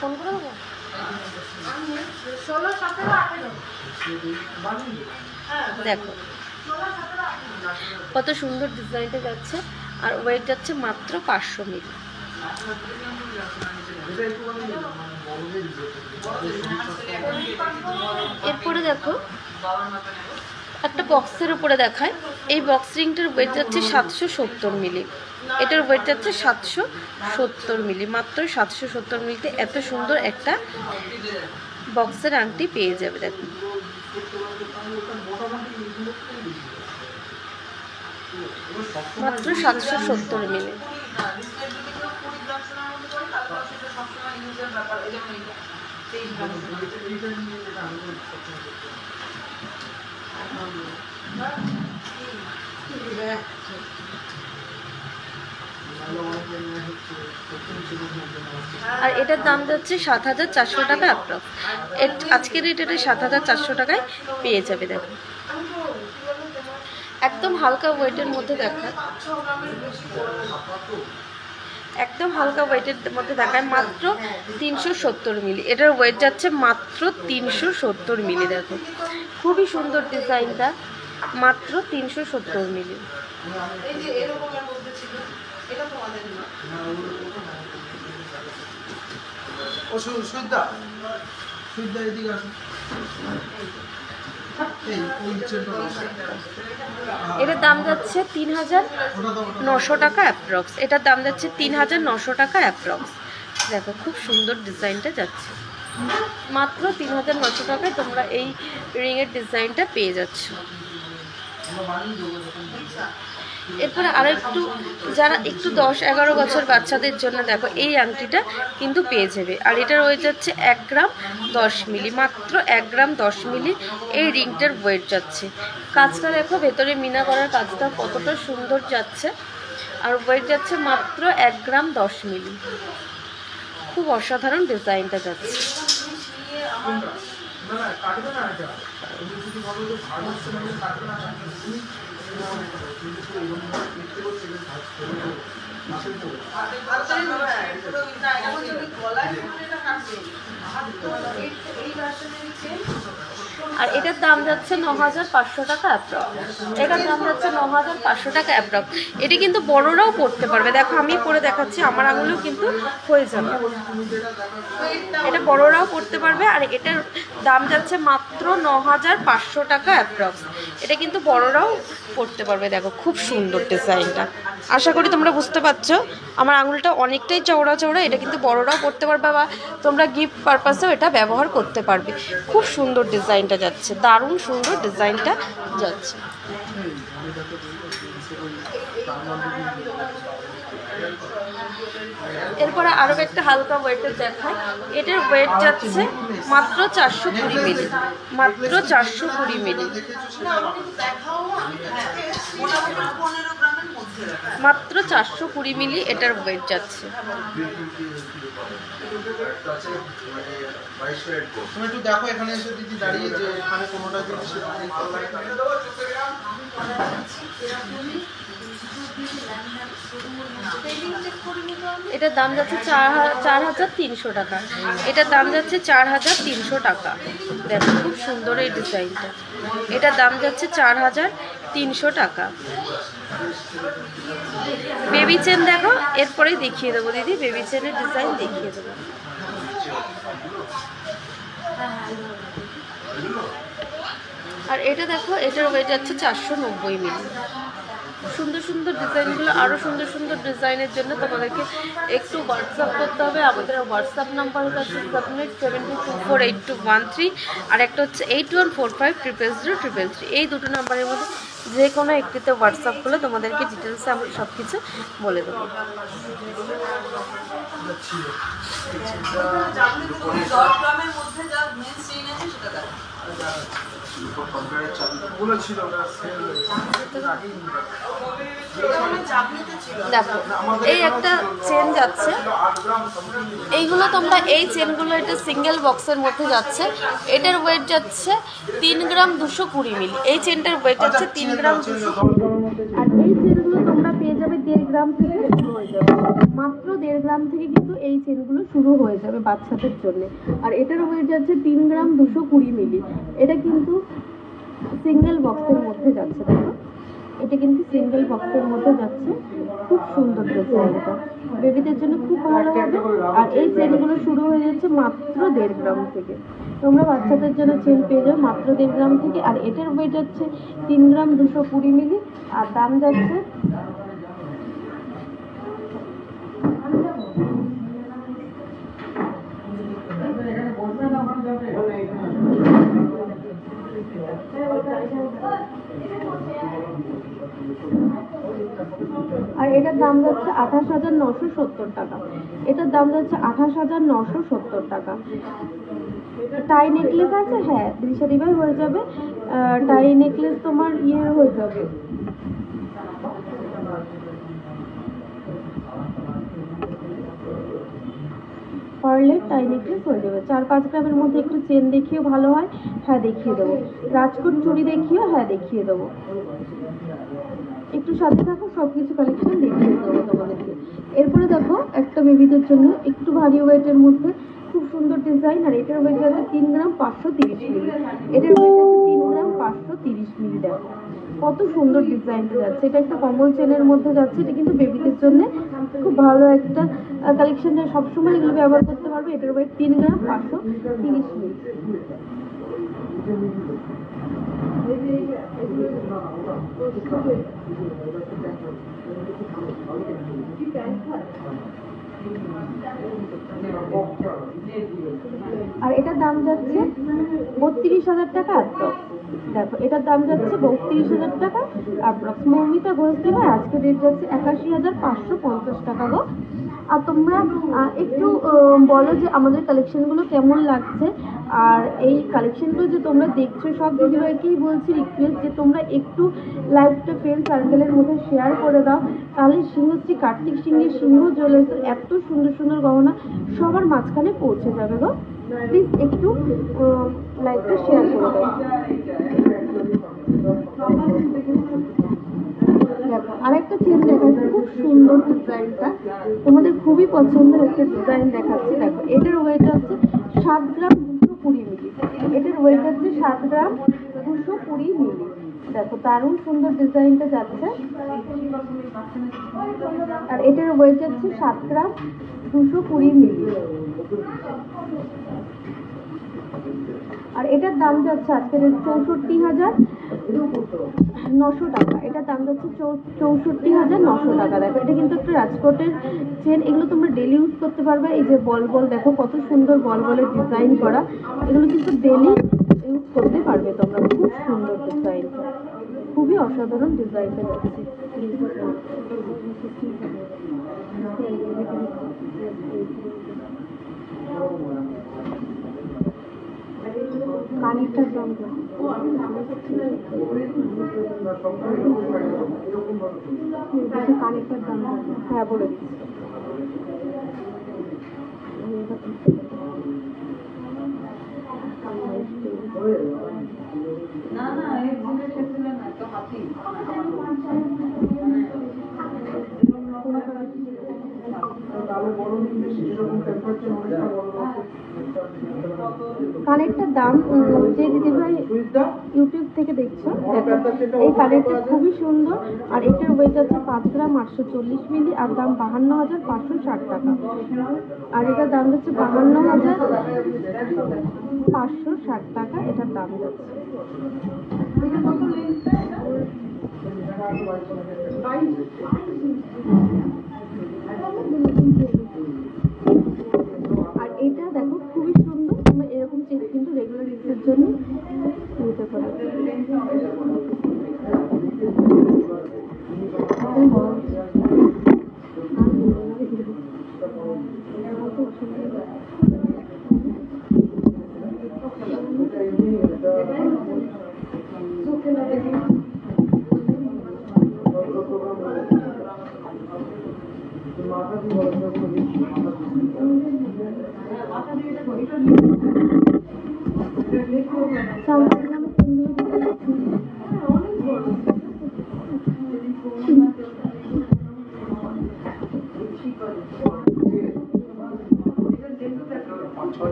ফোন করে দেবো। 16, 17, 18 দেখো কত সুন্দর ডিজাইনটা যাচ্ছে, আর ওয়েট যাচ্ছে মাত্র 500 মিলি। এরপরে দেখো একটা বক্সের উপরে দেখায়। এই বক্স রিংটার ওয়েট যাচ্ছে 770 মিলি। এটার ওয়েট যাচ্ছে 770 মিলি। মাত্র 770 মিলিতে এত সুন্দর একটা বক্সের আংটি পেয়ে যাবে। দেখো মাত্র 770 মিলি। আর এটার দাম যাচ্ছে 7400 টাকা অ্যাপ্রক্স। আজকের রেট এটা 7400 টাকায় পেয়ে যাবে। দেখো একদম হালকা ওয়েটের মধ্যে দেখায়, একদম হালকা ওয়েটের মধ্যে দেখায়, মাত্র 370 মিলি। এটার ওয়েট যাচ্ছে মাত্র 370 মিলি। দেখো খুবই সুন্দর ডিজাইনটা, মাত্র 370 মিলি। এটার দাম যাচ্ছে 3900 টাকা অ্যাপ্রক্স। এটার দাম যাচ্ছে 3900 টাকা অ্যাপ্রক্স। দেখো খুব সুন্দর ডিজাইনটা যাচ্ছে, মাত্র 3900 টাকায় তোমরা এই রিংয়ের ডিজাইনটা পেয়ে যাচ্ছ। এরপরে আরো একটু যারা একটু 10-11 বছর বাচ্চাদের জন্য দেখো এই আংটিটা কিন্তু পেয়ে যাবে। আর এটার ওয়েট যাচ্ছে 1 গ্রাম 10 মিলি। মাত্র 1 গ্রাম 10 মিলি এই রিংটার ওয়েট যাচ্ছে। কাজটা দেখো, ভেতরে মিনা করার কাজটা কতটা সুন্দর যাচ্ছে, আর ওয়েট যাচ্ছে মাত্র 1 গ্রাম 10 মিলি। খুব অসাধারণ ডিজাইনটা যাচ্ছে। আর এটার দাম যাচ্ছে 9500 টাকা অ্যাপ্রক্স। এটার দাম যাচ্ছে 9500 টাকা অ্যাপ্রক্স। এটি কিন্তু বড়রাও পড়তে পারবে। দেখো আমি পরে দেখাচ্ছি, আমার আঙুলেও কিন্তু হয়ে যাবে। এটা বড়রাও পড়তে পারবে। আর এটার দাম যাচ্ছে মাত্র 9500 টাকা অ্যাপ্রক্স। এটা কিন্তু বড়রাও পড়তে পারবে। দেখো খুব সুন্দর ডিজাইনটা। আশা করি তোমরা বুঝতে পারছো। আমার আঙুলটা অনেকটাই চওড়া চওড়া। এটা কিন্তু বড়রাও পড়তে পারবে, বা তোমরা গিফট পারপাসেও এটা ব্যবহার করতে পারবে। খুব সুন্দর ডিজাইনটা যাচ্ছে, দারুণ সুন্দর ডিজাইনটা যাচ্ছে। এরপরে আরও একটা হালকা ওয়েটের দেখায়। এটার ওয়েট যাচ্ছে মাত্র 420 মিলি, মাত্র 420 মিলি, মাত্র 420 মিলি এটার ওয়েট যাচ্ছে। তুমি একটু দেখো এখানে এসে দিদি দাঁড়িয়ে যে এখানে কোনোটা জিনিস এটার দাম যাচ্ছে 4,300 টাকা। এটার দাম যাচ্ছে 4,300 টাকা। দেখো খুব সুন্দর এই ডিজাইনটা। এটার দাম যাচ্ছে 4,300 টাকা। বেবি চেন দেখো, এরপরেই দেখিয়ে দেবো দিদি, বেবি চেনের ডিজাইন দেখিয়ে দেবো। আর এটা দেখো, এটার ওয়েট যাচ্ছে 490 মিলি। সুন্দর সুন্দর ডিজাইনগুলো, আরও সুন্দর সুন্দর ডিজাইনের জন্য তোমাদেরকে একটু হোয়াটসঅ্যাপ করতে হবে। আমাদের হোয়াটসঅ্যাপ নাম্বার হচ্ছে 7872482113, আর একটা হচ্ছে 8145000333। এই দুটো নাম্বারের মধ্যে যে কোনো একটিতে হোয়াটসঅ্যাপ করলে তোমাদেরকে ডিটেলসে আমরা সব কিছু বলে দেবো। দেখো এই একটা চেন যাচ্ছে, এইগুলো তোমরা এই চেনগুলো এটা সিঙ্গেল বক্সের মধ্যে যাচ্ছে। এটার ওয়েট যাচ্ছে 3 গ্রাম 220 মিলি। এই চেনটার ওয়েট যাচ্ছে 3 গ্রাম 220 মিলি। আর এই চেনগুলো তোমরা পেয়ে যাবে 1.5 গ্রাম থেকে শুরু হয়ে যাবে, মাত্র 1.5 গ্রাম থেকে কিন্তু এই চেনগুলো শুরু হয়ে যাবে বাচ্চাদের জন্য। আর এটার ওয়েট যাচ্ছে 3 গ্রাম 220 মিলি। এটা কিন্তু সিঙ্গেল বক্সের মধ্যে যাচ্ছে। দেখো এটা কিন্তু সিঙ্গেল বক্সের মধ্যে যাচ্ছে। খুব সুন্দর ডিজাইনটা, বেবিদের জন্য খুব ভালো হবে। আর এই চেনগুলো শুরু হয়ে যাচ্ছে মাত্র 1.5 গ্রাম থেকে। তোমরা বাচ্চাদের জন্য চেন পেয়ে যাও মাত্র 1.5 গ্রাম থেকে। আর এটার ওয়েট যাচ্ছে 3 গ্রাম 220 মিলি। আর দাম যাচ্ছে আর এটার দাম যাচ্ছে 28,970 টাকা। এটার দাম যাচ্ছে 28,970 টাকা। টাই নেকলেস আছে, হ্যাঁ দিশারিভাই হয়ে যাবে। টাই নেকলেস তোমার হয়ে যাবে, পার্লের টাই নেকলেস হয়ে যাবে। 4-5 গ্রামের মধ্যে একটু চেন দেখিয়েও ভালো হয়, হ্যাঁ দেখিয়ে দেবো। রাজকোট চুড়ি দেখিয়েও, হ্যাঁ দেখিয়ে দেবো। একটু সাথে থাকো, সব কিছু কালেকশন দেখিয়ে দেবো তোমাদেরকে। এরপরে দেখো একটা বেবিদের জন্য একটু ভারী ওয়েটের মধ্যে খুব সুন্দর ডিজাইন। আর এটার ওয়েট আছে 3 গ্রাম 530 মিলি। এটার ওয়েট আছে 3 গ্রাম 530 মিলি। দেখো কত সুন্দর ডিজাইনটা যাচ্ছে। এটা একটা কমল চেনের মধ্যে যাচ্ছে। এটা কিন্তু বেবিদের জন্য খুব ভালো একটা কালেকশন, যা সবসময় এগুলো ব্যবহার করতে পারবে। এটার ওয়েট 3 গ্রাম 530 মিলি। আর এটার দাম যাচ্ছে 32,000 টাকা অ্যাপ্রক্স। দেখো এটার দাম যাচ্ছে 32,000 টাকা অ্যাপ্রক্স। মৌমিতা ঘোষ দিবে আজকে রেট যাচ্ছে 81,550 টাকা গো। আর তোমরা একটু বলো যে আমাদের কালেকশনগুলো কেমন লাগছে। আর এই কালেকশনগুলো যে তোমরা দেখছো, সব দিদিভাইকেই বলছি রিকোয়েস্ট যে তোমরা একটু লাইভটা ফ্রেন্ড সার্কেলের মধ্যে শেয়ার করে দাও। তাহলে সিংহশ্রী কার্তিক সিংহের সিংহ জুয়েলার্সের এত সুন্দর সুন্দর গহনা সবার মাঝখানে পৌঁছে যাবে গো। প্লিজ একটু লাইভটা শেয়ার করে দাও। দেখো আরেকটা চেন দেখাচ্ছি, খুব সুন্দর ডিজাইনটা, তোমাদের খুবই পছন্দের একটা ডিজাইন দেখাচ্ছি। দেখো এটার ওয়েট হচ্ছে 7 গ্রাম 220 মিলি। এটার ওয়েট হচ্ছে 7 গ্রাম 220 মিলি। দেখো দারুণ সুন্দর ডিজাইনটা যাচ্ছে। আর এটার ওয়েট হচ্ছে 7 গ্রাম 220 মিলি। আর এটার দাম যাচ্ছে আজকের 64,900 টাকা। এটার দাম যাচ্ছে 64,900 টাকা। দেখো এটা কিন্তু একটা রাজকোটের চেন। এগুলো তোমরা ডেলি ইউজ করতে পারবে। এই যে বল বল দেখো কত সুন্দর বল বলের ডিজাইন করা। এগুলো কিন্তু ডেলি ইউজ করতে পারবে তোমরা। খুব সুন্দর ডিজাইনটা। খুবই অসাধারণ ডিজাইনটা যাচ্ছে। কানেরটার দাম কানেরটার দাম হ্যাঁ বলে দিচ্ছি। না না এই ভুলে ছিল না তো হাতি কানেরটার দাম যে দিদিভাই ইউটিউব থেকে দেখছো দেখো, এই কানেরটা খুবই সুন্দর। আর এটার ওয়েট আছে 5 গ্রাম 840 মিলি, আর দাম 52,560 টাকা। আর এটার দাম হচ্ছে 52,560 টাকা এটার দাম যাচ্ছে। আর এটা দেখো খুবই সুন্দর, তোমরা এরকম চেক কিন্তু রেগুলার ইউজের জন্য নিতে পারো।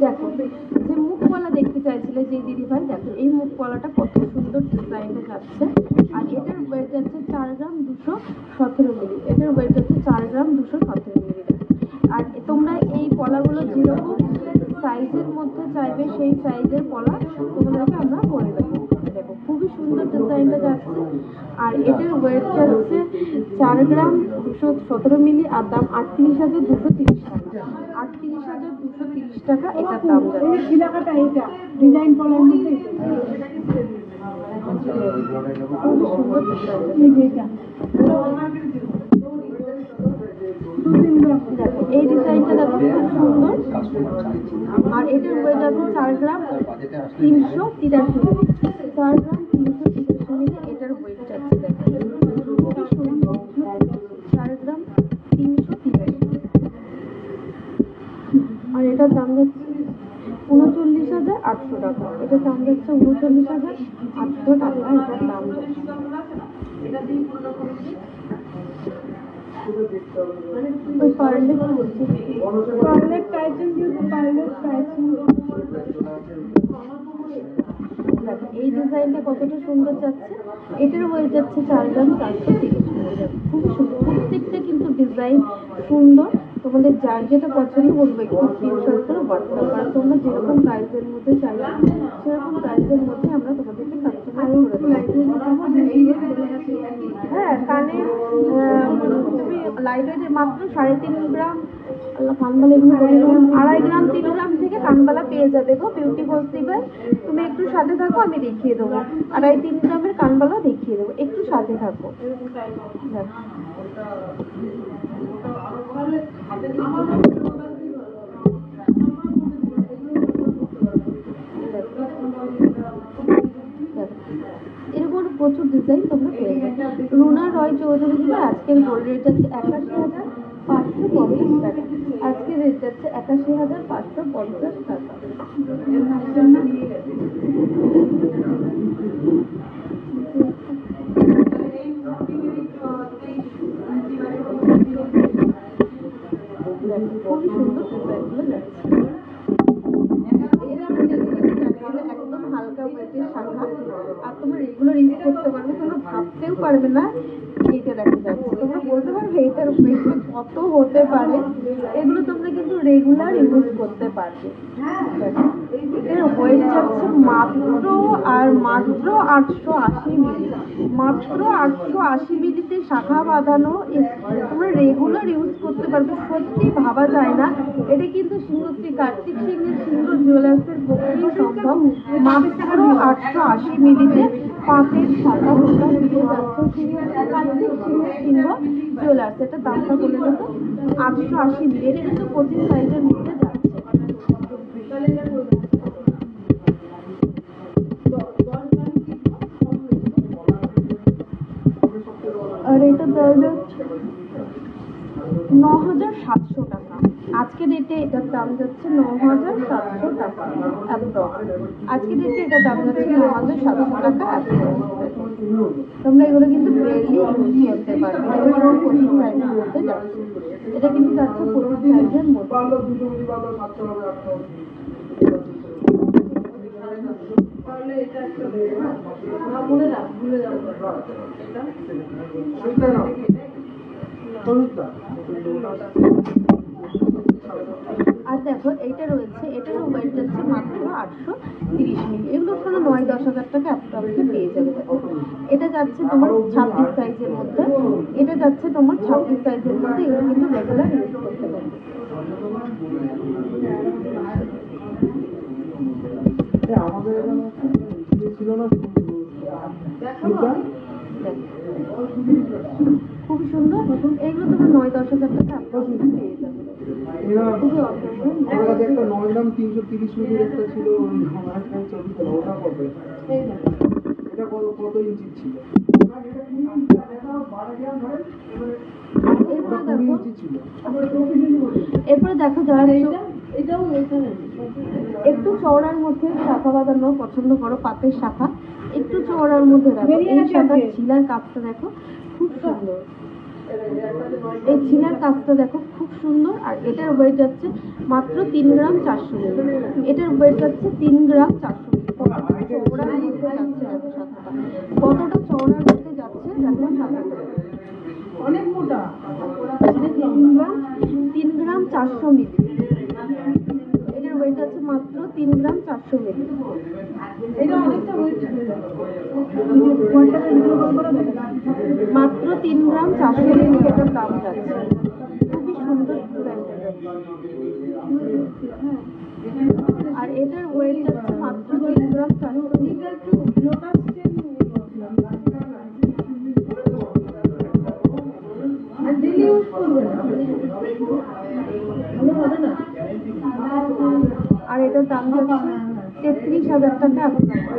দেখো যে মুখওয়ালা দেখতে চাইছিলে যে দিদিভাই, দেখো এই মুখওয়ালাটা কত সুন্দর ডিজাইনটা যাচ্ছে। আর এটার ওয়েট যাচ্ছে 4 গ্রাম 217 মিলি। এটার ওয়েট যাচ্ছে 4 গ্রাম 217 মিলি। আর তোমরা এই পলাগুলো যেরকম সাইজের মধ্যে চাইবে সেই সাইজের পলা তোমাদেরকে আমরা করে দেবো। দেখো খুবই সুন্দর ডিজাইনটা যাচ্ছে। আর এটার ওয়েট যাচ্ছে 4 গ্রাম 217 মিলি, আর দাম 38,230 টাকা। 38,230 টাকা এটার দাম যাচ্ছে। ডিজাইন পলার মধ্যে খুবই সুন্দর ডিজাইন। দেখো এই ডিজাইনটা দেখো খুব সুন্দর। আর এটার ওয়েট আছে 4 গ্রাম 383 মিলি। 4 গ্রাম 383 মিলি এটার ওয়েট যাচ্ছে। দেখো খুবই সুন্দর, 4 গ্রাম 383। আর এটার দাম যাচ্ছে 39,800 টাকা। এটার দাম যাচ্ছে 39,800 টাকা এটার দাম যাচ্ছে। ওই পার্লেট বলছি, পার্লেট টাইটেন দিয়ে পার্লেট টাইটেন। দেখো এই ডিজাইনটা কতটা সুন্দর যাচ্ছে। এটার ওয়েট যাচ্ছে 4 গ্রাম 430 মিলি। খুব সুন্দর, প্রত্যেকটা কিন্তু ডিজাইন সুন্দর। তোমাদের যার যেটা পছন্দ বলবে একটু স্ক্রিনশট করে হোয়াটসঅ্যাপ করা। তোমরা যেরকম প্রাইসের মধ্যে চাইবে সেরকম প্রাইসের মধ্যে আমরা তোমাদেরকে কাস্টমাইজ করে দেবো। হ্যাঁ কানের খুবই লাইট ওয়েটের, মাত্র 3.5 গ্রাম কানবালা, এগুলো 2.5 গ্রাম 3 গ্রাম থেকে কানবালা পেয়ে যাবে গো বিউটি কস্টিকার। তুমি একটু সাথে থাকো, আমি দেখিয়ে দেবো। 2.5-3 গ্রামের কানবালা দেখিয়ে দেবো, একটু সাথে থাকো। এরকম প্রচুর ডিজাইন তোমরা পেয়ে যাবে। রুনা রয় চৌধুরী দিলে আজকের গোল্ড রেট যাচ্ছে 81,550 টাকা। আজকের রেট যাচ্ছে 81,550 টাকা। খুবই সুন্দর ডিজাইনগুলো যাচ্ছে। একদম হালকা ওয়েটের শাখা, আর তোমরা রেগুলার ইউজ করতে পারবে। তোমরা ভাবতেও পারবে না এইটা দেখা যাচ্ছে। তোমরা বলতে পারবে এইটার ওয়েটটা কত হতে পারে। এগুলো তোমরা কিন্তু রেগুলার ইউজ করতে পারবে। এটার ওয়েট যাচ্ছে মাত্র 880 মিলি। মাত্র 880 মিলিতে শাখা বাঁধানো, তোমরা রেগুলার ইউজ করতে পারবে। সত্যি ভাবা যায় না, এটা কিন্তু সিংহশ্রী কার্তিক সিংহের সিংহ জুয়েলার্সের পক্ষেই সম্ভব। মাত্র 880 মিলিতে পাঁচের শাখা তোমরা পেয়ে যাচ্ছে সিংহশ্রী কার্তিক সিংহের সিংহ জুয়েলার্স। এটা দামটা বলে দেবো, 880 মিলি। এটা কিন্তু 25 সাইজের মধ্যে যাচ্ছে। আর এটা দেওয়া যাচ্ছে 9,700 টাকা। আজকে ডেটে এটার দাম যাচ্ছে 9,700 টাকা অ্যাপ্রক্স। আজকে ডেটে এটার দাম যাচ্ছে 9,700 টাকা অ্যাপ্রক্স। তোমরা এগুলো কিন্তু ডেইলি ইউজ করতে পারবে। এটা কিন্তু 25 সাইজের মধ্যে যাচ্ছে। এটা কিন্তু যাচ্ছে 25 সাইজের মধ্যে। আর দেখো এইটা রয়েছে, এটারও ওয়েট যাচ্ছে মাত্র 830 মিলি। এগুলো তোমরা 9-10 হাজার টাকা অ্যাপ্রক্সে পেয়ে যাবে। এটা যাচ্ছে তোমার 26 সাইজের মধ্যে। এটা যাচ্ছে তোমার 26 সাইজের মধ্যে। এগুলো কিন্তু রেগুলার ইউজ করতে পারবে। খুব সুন্দর। এগুলো তোমার 9-10 হাজার টাকা অ্যাপ্রক্সে পেয়ে যাবে। একটা 9 গ্রাম 330 মিলির একটা ছিল, ওটা কত? এটা কত ইঞ্চি ছিল? এরপরে দেখো যারা একটু চওড়ার মধ্যে শাখা বাঁধানো পছন্দ করো, পাতের শাখা একটু চওড়ার মধ্যে দেখো, এই শাখার ছিলার কাজটা দেখো খুব সুন্দর। এই ছিলার কাজটা দেখো খুব সুন্দর। আর এটার ওয়েট যাচ্ছে মাত্র 3 গ্রাম 400 মিলি। এটার ওয়েট যাচ্ছে 3 গ্রাম 400 মিলি। চওড়ার মধ্যে যাচ্ছে দেখো শাখাটা, কতটা চওড়ার মধ্যে যাচ্ছে দেখো শাখাটা, অনেক মোটা। 3 গ্রাম 400 মিলি। এটার ওয়েট আছে মাত্র 3 গ্রাম 400 মিলি। মাত্র 3 গ্রাম 400 মিলি এটার দাম যাচ্ছে। খুবই সুন্দর আর এটার ওয়েট যাচ্ছে মাত্র 3 গ্রাম 400 মিলি। আর এটার দাম যাচ্ছে 33,000 টাকা।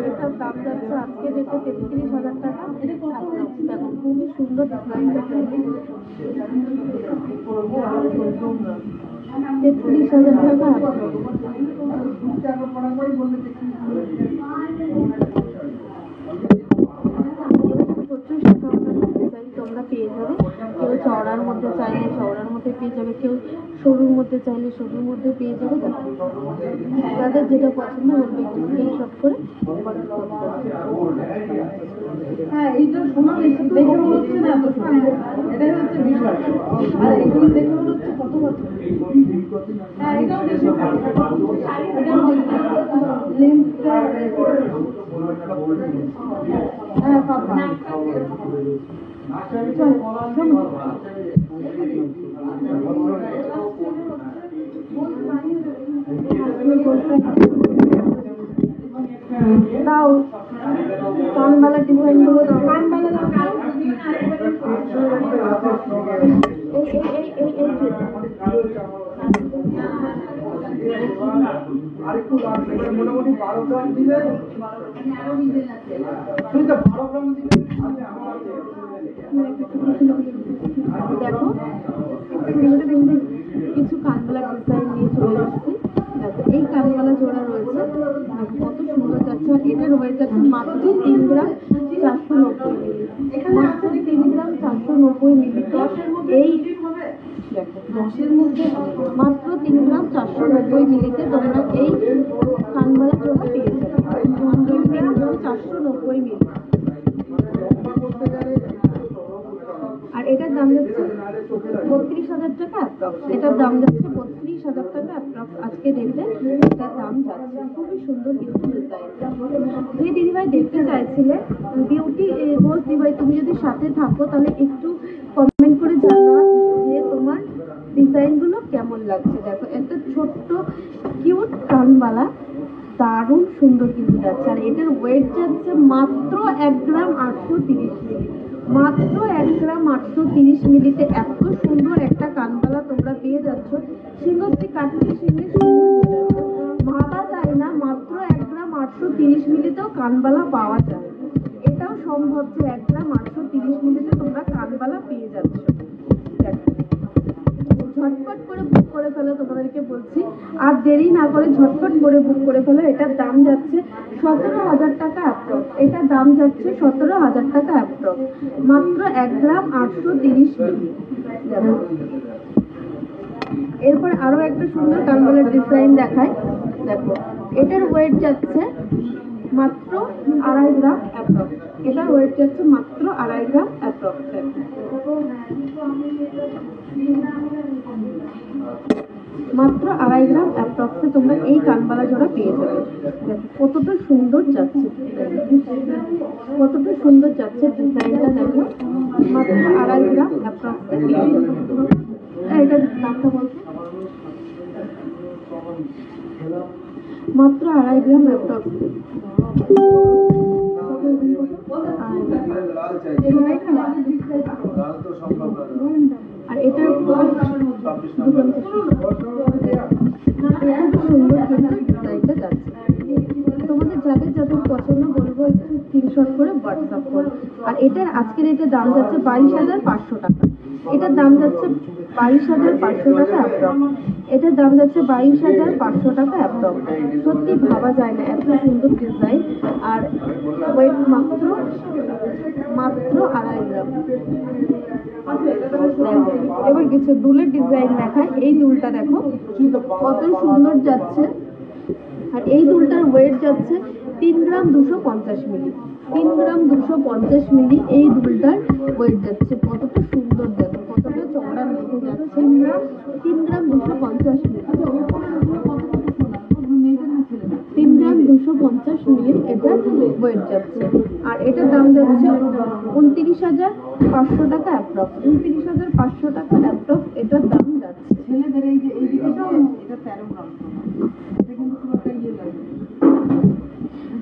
এটার দাম যাচ্ছে আজকে ডেটে 33,000 টাকা। দেখো খুবই সুন্দর ডিজাইনটা, 33,000 টাকা। তোমরা পেয়ে যাবে। কেউ চওড়ার মধ্যে চাইলে চওড়ার মধ্যে পেয়ে যাবে, কেউ সরুর মধ্যে চাইলে সরুর মধ্যে পেয়ে যাবে। যাদের যেটা পছন্দ হবে একটু স্ক্রিনশট করে। হ্যাঁ, এইটা শোনা দেখে মনে হচ্ছে না এত সুন্দর, এটাই হচ্ছে বিষয়। আর এগুলো দেখে মনে হচ্ছে কত কত। হ্যাঁ, এটাও বেশি ভালো। লিঙ্কটা হ্যাঁ পাবো। দাও কানবালা ডিজাইন গুলো দাও। কানবালা দাও। আরেকটু মোটামুটি 12 গ্রাম দিলে, 12 গ্রাম দিলে দেখো কিছু কানবালা ডিজাইন নিয়ে চলে এসেছি। দেখো এই কানবালা জোড়া রয়েছে, কত সুন্দর যাচ্ছে। আর এটার ওয়েট যাচ্ছে মাত্র 3 গ্রাম 490 মিলি। মাত্র 3 গ্রাম 490 মিলি। এই দেখো 10-এর মধ্যে মাত্র 3 গ্রাম 490 মিলিতে তোমরা এই কানবালা জোড়া পেয়ে যাবে। মাত্র 3 গ্রাম 490 মিলি। 32,000 টাকা অ্যাপ্রক্স। এটার দাম যাচ্ছে 32,000 টাকা অ্যাপ্রক্স আজকে ডেটে এটার দাম যাচ্ছে। খুবই সুন্দর কিন্তু ডিজাইনটা। যে দিদিভাই দেখতে চাইছিলে বিউটি রোজ দিদিভাই, তুমি যদি সাথে থাকো তাহলে একটু কমেন্ট করে জানাও যে তোমার ডিজাইনগুলো কেমন লাগছে। দেখো একটা ছোট্ট কিউট কানবালা, দারুণ সুন্দর কিন্তু যাচ্ছে। আর এটার ওয়েট যাচ্ছে মাত্র 1 গ্রাম 830 মিলি। মাত্র 1 গ্রাম 830 মিলিতে এত সুন্দর একটা কানবালা তোমরা পেয়ে যাচ্ছ। সিংহশ্রী কাঠের সিংহে ভাবা যায় না মাত্র 1 গ্রাম 830 মিলিতেও কানবালা পাওয়া যায়। এটাও সম্ভব যে 1 গ্রাম 830 মিলিতে তোমরা কানবালা পেয়ে যাচ্ছ। ঝটপট করে বুক করে ফেলো, তোমাদেরকে বলছি, আর দেরি না করে ঝটপট করে বুক করে ফেলো। এটার দাম যাচ্ছে 17,000 টাকা অ্যাপ্রক্স। এটার দাম যাচ্ছে 17,000 টাকা অ্যাপ্রক্স, মাত্র 1 গ্রাম 830 মিলি। এরপর আরো একটা সুন্দর কানবালার ডিজাইন দেখায়। দেখো এটার ওয়েট যাচ্ছে মাত্র 2.5 গ্রাম অ্যাপ্রক্স। এটার ওয়েট যাচ্ছে মাত্র 2.5 গ্রাম অ্যাপ্রক্স। মাত্র 2.5 গ্রাম অ্যাপ্রক্সে তোমরা এই কানবালা জোড়া পেয়ে যাবে। দেখো কতটা সুন্দর যাচ্ছে, কতটা সুন্দর যাচ্ছে ডিজাইনটা। দেখো মাত্র 2.5 গ্রাম অ্যাপ্রক্সে পেয়ে যাবে। এটার দামটা বলছো মাত্র 2.5 গ্রাম অ্যাপ্রক্সে। আর এটার সুন্দর ডিজাইনটা যাচ্ছে। তোমাদের যাদের যাদের পছন্দ বলবো একটু স্ক্রিনশট করে হোয়াটসঅ্যাপ করো। আর এটার আজকের এটার দাম যাচ্ছে 22,500 টাকা। এটার দাম যাচ্ছে 22,500 টাকা অ্যাপ্রক্স। এটার দাম যাচ্ছে 22,500 টাকা অ্যাপ্রক্স। সত্যি ভাবা যায় না এত সুন্দর ডিজাইন। আর ওয়েট মাত্র 2.5 গ্রাম। এবার কিছু দুলের ডিজাইন দেখায়। এই দুলটা দেখো কত সুন্দর যাচ্ছে। আর এই দুলটার ওয়েট যাচ্ছে 3 গ্রাম 250 মিলি। 3 গ্রাম 250 মিলি এই দুলটার ওয়েট যাচ্ছে। কতটা সুন্দর দেখো, কতটা চওড়া মেখে যাচ্ছে। 3 গ্রাম 250 মিলি। 3 গ্রাম 250 মিলি এটার ওয়েট যাচ্ছে। আর এটার দাম যাচ্ছে 29,500 টাকা অ্যাপ্রক্স। 29,500 টাকা অ্যাপ্রক্স এটার দাম যাচ্ছে। ছেলেদের এই যে এটা 13 গ্রাম। এটা কিন্তু খুব একটা ইয়ে লাগে।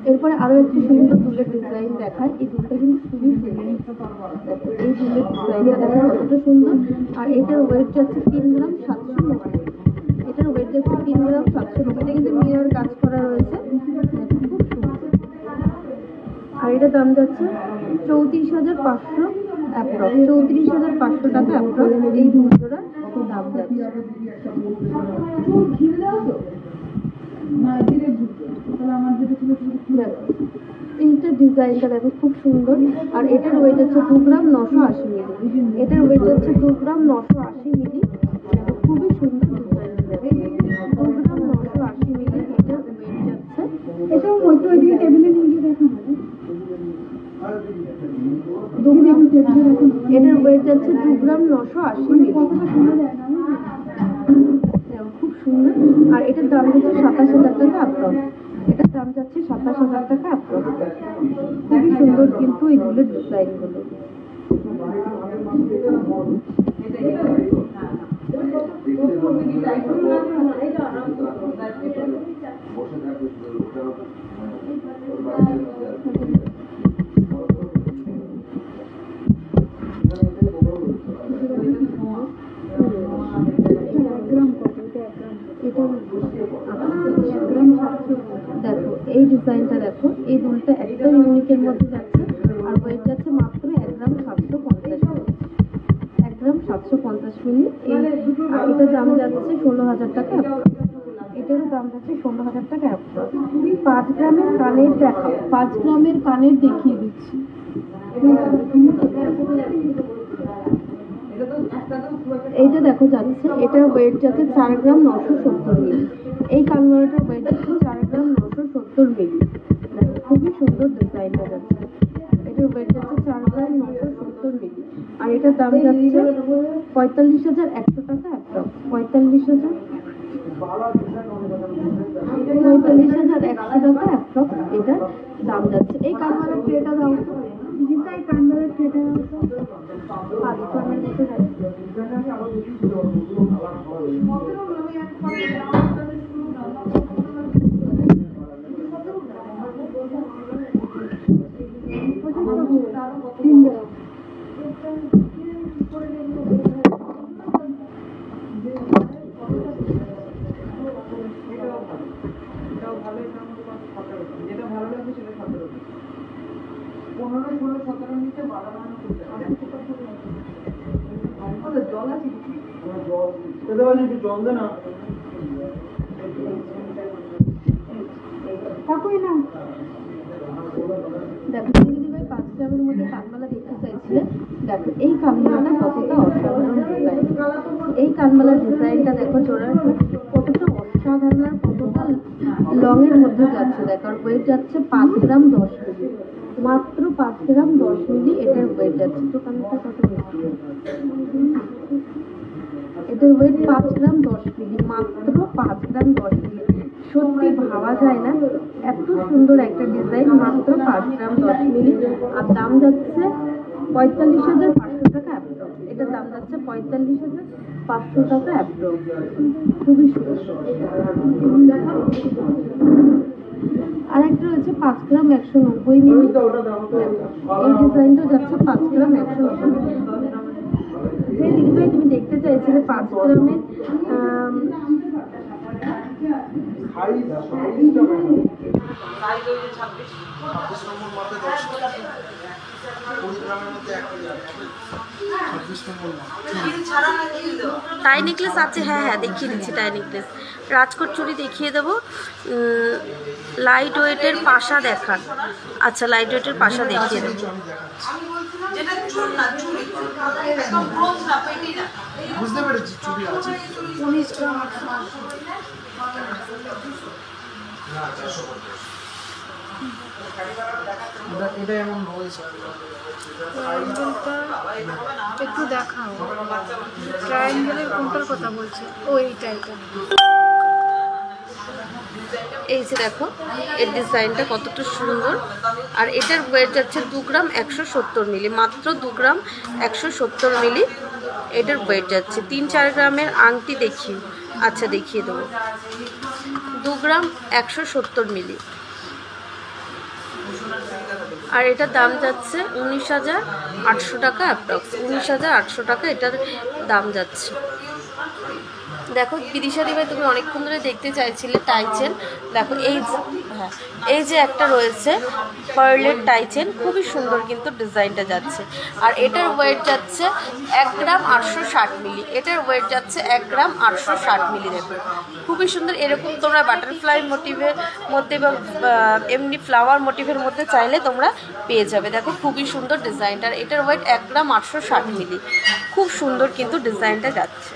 এরপরে আরো একটি সুন্দর দুলের ডিজাইন দেখায়। এই দুলটা কিন্তু খুবই সুন্দর। এই দুলের ডিজাইনটা দেখো কতটা সুন্দর। আর এটার ওয়েট যাচ্ছে 3 গ্রাম 790। এটার ওয়েট যাচ্ছে 3 গ্রাম 790। এটা কিন্তু মিরর কাজ করা রয়েছে, খুব সুন্দর। আর এটার দাম যাচ্ছে 34,500 অ্যাপ্রক্স। 34,500 টাকা অ্যাপ্রক্স এই দুল জোড়ার দাম যাচ্ছে। এইটার ডিজাইনটা দেখো খুব সুন্দর। আর এটার ওয়েট হচ্ছে 2 গ্রাম 980 মিলি। এটার ওয়েট হচ্ছে 2 গ্রাম 980 মিলি। দেখো খুবই সুন্দর ডিজাইন। 2 গ্রাম 980 মিলি এটার ওয়েট যাচ্ছে। এটাও ওইদিকে টেবিলে নিয়ে গিয়ে দেখা হবে। এটার ওয়েট যাচ্ছে 2 গ্রাম 980 মিলি। খুব সুন্দর। আর এটার দাম যাচ্ছে 27,000 টাকা অ্যাপ্রক্স। এটার দাম যাচ্ছে 27,000 টাকা অ্যাপ্রক্স। খুবই সুন্দর কিন্তু এইগুলোর ডিজাইনগুলো। দেখো এই ডিজাইনটা দেখো, এই দুলটা একদম ইউনিকের মধ্যে যাচ্ছে। আর ওয়েট যাচ্ছে মাত্র 1 গ্রাম 750 মিলি। 1 গ্রাম 750 মিলি। আর এটার দাম যাচ্ছে 16,000 টাকা অ্যাপ্রক্স। এটারও দাম যাচ্ছে 16,000 টাকা অ্যাপ্রক্স। 5 গ্রামের কানের দেখাও, 5 গ্রামের কানের দেখিয়ে দিচ্ছি। এইটা দেখো যাচ্ছে, এটার ওয়েট যাচ্ছে 4 গ্রাম 970 মিলি। এই কানবালাটার ওয়েট যাচ্ছে 4 গ্রাম 970 মিলি। খুবই সুন্দর ডিজাইনটা যাচ্ছে। এটার ওয়েট যাচ্ছে 4 গ্রাম 970 মিলি। আর এটার দাম যাচ্ছে 45,100 টাকা অ্যাপ্রক্স 45,000 45,100 টাকা অ্যাপ্রক্স এটা দাম যাচ্ছে। এই কানবালার ট্রেটা দাও তো দিদিটা, এই কানবালার ট্রেটা দাও তো 5 গ্রামের মতো যাচ্ছে। যেটা ভালো লাগবে সেটা 17 15, 16, 17 নিচে বাড়ানো করতে হবে। জল আছে জল দে না থাকুই না। দেখো দিদি ভাই 5 গ্রামের মধ্যে কানবালা দেখতে চাইছিলে, দেখো এই কানবালাটা কতটা অসাধারণ ডিজাইন। এই কানবালার ডিজাইনটা দেখো জোড়া কতটা অসাধারণ আর কতটা লংয়ের মধ্যে যাচ্ছে। দেখো আর ওয়েট যাচ্ছে 5 গ্রাম 10 মিলি, মাত্র 5 গ্রাম 10 মিলি এটার ওয়েট যাচ্ছে। তো কানটা কত বেশি, এটার ওয়েট 5 গ্রাম 10 মিলি, মাত্র 5 গ্রাম 10 মিলি। সত্যি ভাবা যায় না এত সুন্দর একটা ডিজাইন, মাত্র 5 গ্রাম 10 মিলি। আর দাম যাচ্ছে 45,500 টাকা অ্যাপ্রক্স। এটার দাম যাচ্ছে 45,500 টাকা অ্যাপ্রক্স। খুবই সুন্দর। আর একটা রয়েছে 5 গ্রাম 190 মিলি, এই ডিজাইনটা যাচ্ছে 5 গ্রাম 190 মিলি। যে দিদিভাই তুমি দেখতে চাইছিলে 5 গ্রামের সাইজ হয়েছে 26 নম্বর মাপে 10 20 গ্রামের মধ্যে 26 নম্বর মাপ কিল ছাড়া না কিল দাও। টাই নেকলেস আছে, হ্যাঁ হ্যাঁ দেখিয়ে দিচ্ছি টাই নেকলেস। রাজকোট চুড়ি দেখিয়ে দেবো, লাইট ওয়েটের পাশা দেখান। আচ্ছা লাইট ওয়েটের পাশা দেখিয়ে দেবো। যেটা চুল না চুড়ি, একদম ব্রোঞ্জ না, পেটি না। বুঝতে পেরেছি চুড়ি আছে 19 গ্রাম এটা এমন রয়েছে। একটু দেখাও ট্রায়াঙ্গেলের কোনটার কথা বলছে? ও এইটা এটা। এই যে দেখো এর ডিজাইনটা কতটা সুন্দর। আর এটার ওয়েট যাচ্ছে 2 গ্রাম 170 মিলি, মাত্র 2 গ্রাম 170 মিলি এটার ওয়েট যাচ্ছে। 3-4 গ্রামের আংটি দেখিয়ে, আচ্ছা দেখিয়ে দেবো। 2 গ্রাম 170 মিলি। আর এটার দাম যাচ্ছে 19,800 টাকা অ্যাপ্রক্স। 19,800 টাকা এটার দাম যাচ্ছে। দেখো বিদিশা দিভাই তুমি অনেকক্ষণ ধরে দেখতে চাইছিলে টাই চেন। দেখো এই যে, হ্যাঁ এই যে একটা রয়েছে পার্লের টাই চেন, খুবই সুন্দর কিন্তু ডিজাইনটা যাচ্ছে। আর এটার ওয়েট যাচ্ছে 1 গ্রাম 860 মিলি। এটার ওয়েট যাচ্ছে 1 গ্রাম 860 মিলি। দেখো খুবই সুন্দর। এরকম তোমরা বাটারফ্লাই মোটিভের মধ্যে বা এমনি ফ্লাওয়ার মোটিভের মধ্যে চাইলে তোমরা পেয়ে যাবে। দেখো খুবই সুন্দর ডিজাইনটা। আর এটার ওয়েট 1 গ্রাম 860 মিলি। খুব সুন্দর কিন্তু ডিজাইনটা যাচ্ছে।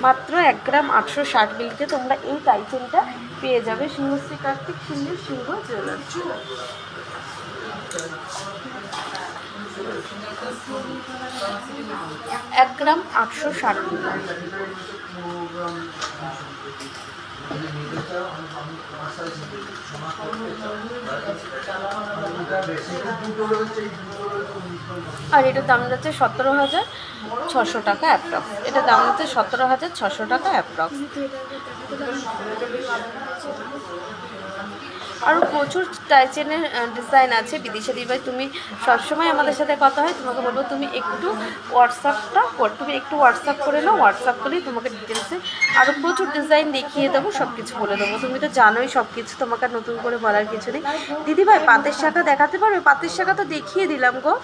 মাত্র 1 গ্রাম 860 মিলিতে তোমরা এই টাই চেনটা পেয়ে যাবে সিংহশ্রী কার্তিক সিংহের সিংহ জুয়েলার্স। 1 গ্রাম 860 মিলি। আর এটার দাম যাচ্ছে 17,600 টাকা অ্যাপ্রক্স। এটার দাম যাচ্ছে 17,600 টাকা অ্যাপ্রক্স। আরও প্রচুর টাই চেনের ডিজাইন আছে। বিদিশা দিভাই তুমি সবসময় আমাদের সাথে কথা হয়, তোমাকে বলবো তুমি একটু হোয়াটসঅ্যাপ করে নাও। হোয়াটসঅ্যাপ করেই তোমাকে ডিটেলসে আরও প্রচুর ডিজাইন দেখিয়ে দেবো, সব কিছু বলে দেবো। তুমি তো জানোই সব কিছু, তোমাকে নতুন করে বলার কিছু নেই। দিদিভাই পাতের শাখা দেখাতে পারবে? পাতের শাখা তো দেখিয়ে দিলাম গো,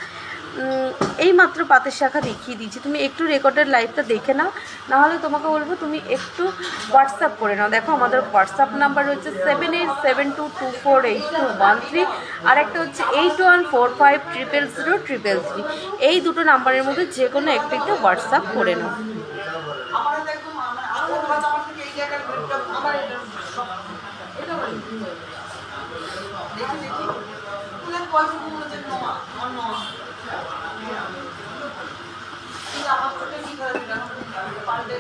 এই মাত্র পাতের শাখা দেখিয়ে দিয়েছি। তুমি একটু রেকর্ডের লাইভটা দেখে নাও, নাহলে তোমাকে বলবো তুমি একটু হোয়াটসঅ্যাপ করে নাও। দেখো আমাদের হোয়াটসঅ্যাপ নাম্বার হচ্ছে 7872248213, আর একটা হচ্ছে 8145000033। এই দুটো নাম্বারের মধ্যে যে কোনো একটিতে হোয়াটসঅ্যাপ করে নাও। আমার দেখো আমার থেকে এই জায়গার গ্রিপটা আমার এটা দেখি ওলা কয়টা বলেছে নোয়া অন্য কিন্তু আমার তো কি করে দিলাম পাল্টে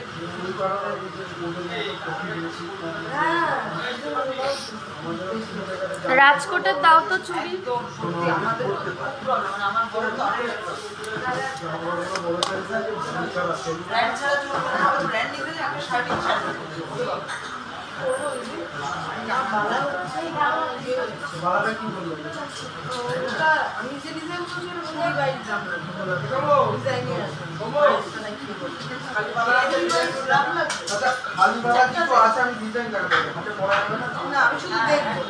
রাজকোটের দাও তো চুড়ি। আমাদের আমার বড় তো ব্র্যান্ড ছাড়া চলবে না, আমাদের ব্র্যান্ড নিতে একটা শার্ট ইচ্ছা আমি যে ডিজাইন করছি ডিজাইনই আছে। খালি বাড়া কিছু আছে, আমি ডিজাইন কাটবো, হাতে পড়া যাবে না। না আমি শুধু দেখবো।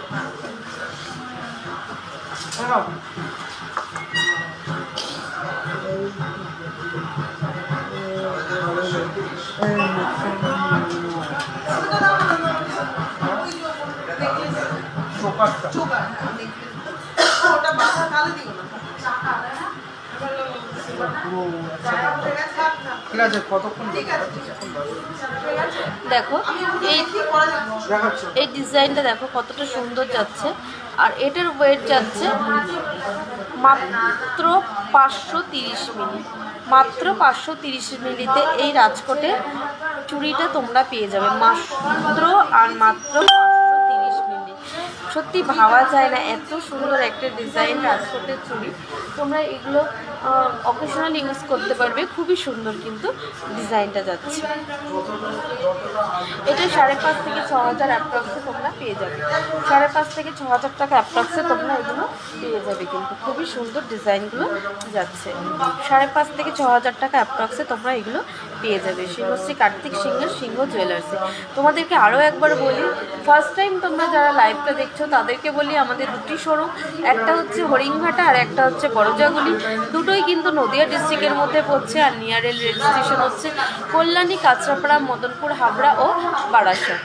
চোকার হ্যাঁ দেখলে ওটা মাথা কালে দিও না। ঠিক আছে, কতক্ষণ ঠিক আছে ঠিক আছে। দেখো এই দেখাচ্ছ? এই ডিজাইনটা দেখো কতটা সুন্দর যাচ্ছে। আর এটার ওয়েট যাচ্ছে মাত্র 530 মিলি। মাত্র 530 মিলিতে এই রাজকোটের চুড়িটা তোমরা পেয়ে যাবে, মাত্র আর মাত্র 530 মিলি। সত্যি ভাবা যায় না এত সুন্দর একটা ডিজাইন রাজকোটের চুড়ি। তোমরা এগুলো অকেশনালি ইউজ করতে পারবে, খুবই সুন্দর কিন্তু ডিজাইনটা যাচ্ছে। এটা 5.5 থেকে 6,000 অ্যাপ্রক্সে তোমরা পেয়ে যাবে। 5.5 থেকে 6,000 টাকা অ্যাপ্রক্সে তোমরা এগুলো পেয়ে যাবে, কিন্তু খুবই সুন্দর ডিজাইনগুলো যাচ্ছে। 5.5 থেকে 6,000 টাকা অ্যাপ্রক্সে তোমরা এগুলো পেয়ে যাবে সিংহশ্রী কার্তিক সিংহের সিংহ জুয়েলার্সে। তোমাদেরকে আরও একবার বলি, ফার্স্ট টাইম তোমরা যারা লাইভটা দেখছো তাদেরকে বলি, আমাদের দুটি শোরুম, একটা হচ্ছে হরিংঘাটা আর একটা হচ্ছে বড়জাগুলি। দুটোই কিন্তু নদিয়া ডিস্ট্রিক্টের মধ্যে পড়ছে। আর নিয়ারেল রেল স্টেশন হচ্ছে কল্যাণী, কাঁচরাপাড়া, মদনপুর, হাবড়া ও বারাসাত।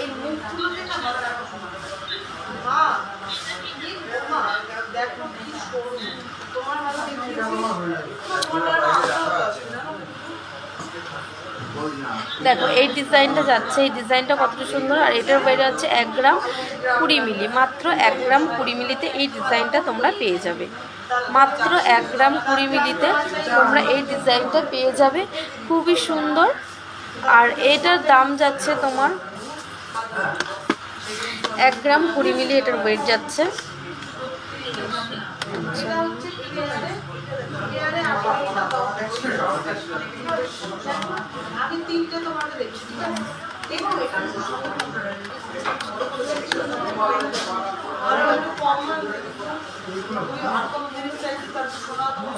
এই মুখগুলো যেটা মা মা দেখো কি সরু তোমার ভালো দেখো এই ডিজাইনটা যাচ্ছে, এই ডিজাইনটা কতটা সুন্দর। আর এটার বাইরে হচ্ছে 1 গ্রাম 20 মিলি। মাত্র 1 গ্রাম 20 মিলিতে এই ডিজাইনটা তোমরা পেয়ে যাবে। মাত্র 1 গ্রাম 20 মিলিতে তোমরা এই ডিজাইনটা পেয়ে যাবে, খুবই সুন্দর। আর এটার দাম যাচ্ছে তোমার 1 গ্রাম 20 মিলি এটার ওয়েট যাচ্ছে। আমি তিনটে তোমাকে দেখছি দেখো আর একটু কম না আর কোনো জিনিস চাইছি তার শোনা তোমার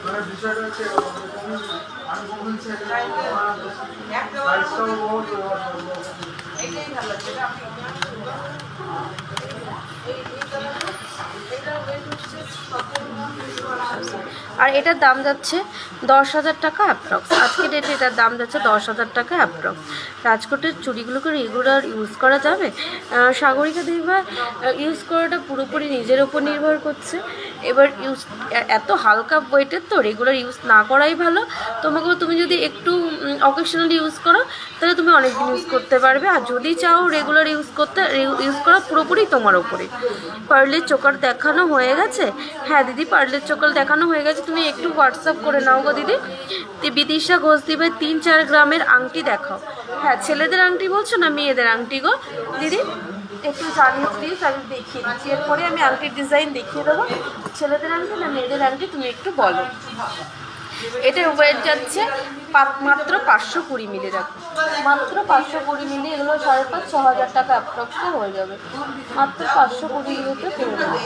মানে বিষয়টা হচ্ছে আমি বলছি এটাই ভালো লাগছে আপনি আর এটার দাম যাচ্ছে 10,000 টাকা অ্যাপ্রক্স। আজকে ডেটে এটার দাম যাচ্ছে 10,000 টাকা অ্যাপ্রক্স। রাজকোটের চুড়িগুলোকে রেগুলার ইউজ করা যাবে। সাগরিকা দেখবা ইউজ করাটা পুরোপুরি নিজের ওপর নির্ভর করছে। এবার ইউজ এত হালকা ওয়েটের তো রেগুলার ইউজ না করাই ভালো। তুমি যদি একটু অকেশনালি ইউজ করো তাহলে তুমি অনেকদিন ইউজ করতে পারবে। আর যদি চাও রেগুলার ইউজ করা পুরোপুরি তোমার ওপরে। পার্লের চোকার দেখানো হয়ে গেছে? হ্যাঁ দিদি, পার্লের চোকার দেখানো হয়ে গেছে। তুমি একটু হোয়াটসঅ্যাপ করে নাও গো দিদি। বিদিশা ঘোষ দিবে 3-4 গ্রামের আংটি দেখাও। হ্যাঁ, ছেলেদের আংটি বলছো না মেয়েদের আংটি গো দিদি? একটু জানিও প্লিজ, আমি দেখিয়ে দিচ্ছি। এরপরে আমি আংটির ডিজাইন দেখিয়ে দেবো। ছেলেদের আংটি না মেয়েদের আংটি তুমি একটু বলো। এটার ওয়েট যাচ্ছে মাত্র 520 মিলি। রাখো মাত্র 520 মিলি। এগুলো 5,500-6,000 টাকা অ্যাপ্রক্সে হয়ে যাবে। মাত্র 520 মিলিতে পেয়ে যাবে।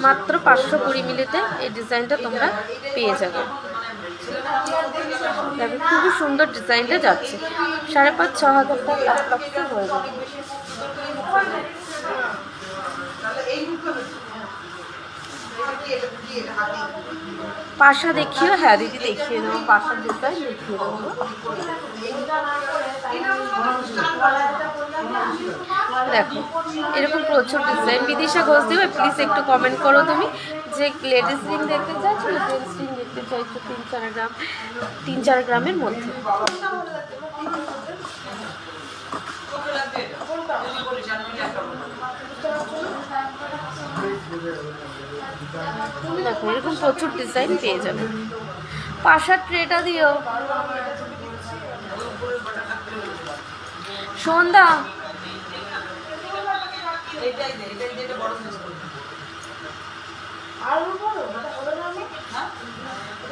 মাত্র 520 মিলিতে এই ডিজাইনটা তোমরা পেয়ে যাবে। দেখো খুবই সুন্দর ডিজাইনটা যাচ্ছে। 5,500-6,000 টাকা অ্যাপ্রক্সে হয়ে যাবে। পাশা দেখিও। হ্যাঁ দিদি দেখিয়ে দেবো, পাশার ডিজাইন দেখিয়ে দেবো। দেখো এরকম প্রচুর ডিজাইন। বিদিশা ঘোষ দেবে, প্লিজ একটু কমেন্ট করো তুমি যে লেডিস রিং দেখতে চাইছো না জেন্টস রিং দেখতে চাইছো 3-4 গ্রামের মধ্যে। দেখো এরকম প্রচুর ডিজাইন পেয়ে যাবে। পাশার ট্রেটা দিও সন্ধ্যা।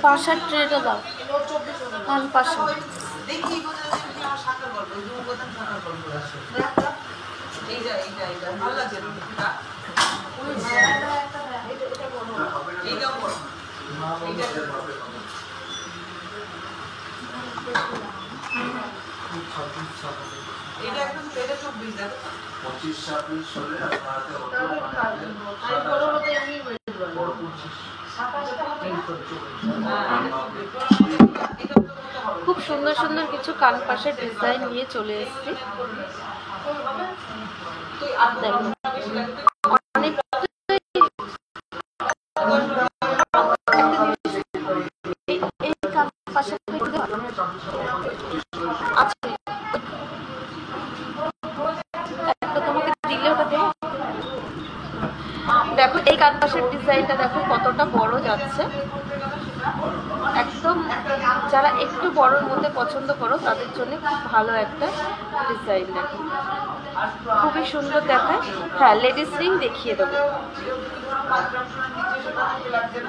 পাশার ট্রেটা দাও। পাশা এটা একদম 25-26 হলে খুব সুন্দর সুন্দর কিছু কানপাশের ডিজাইন নিয়ে চলে এসেছি। অনেক এই কানপাশের আছে একটা তোমাকে দিলে ওটা দেবো। দেখো এই কানপাশের ডিজাইনটা দেখো কতটা বড় যাচ্ছে। একদম যারা একটু বড়র মধ্যে পছন্দ করো তাদের জন্য খুব ভালো একটা ডিজাইন। দেখো খুবই সুন্দর দেখায়। হ্যাঁ লেডিস রিং দেখিয়ে দেবো।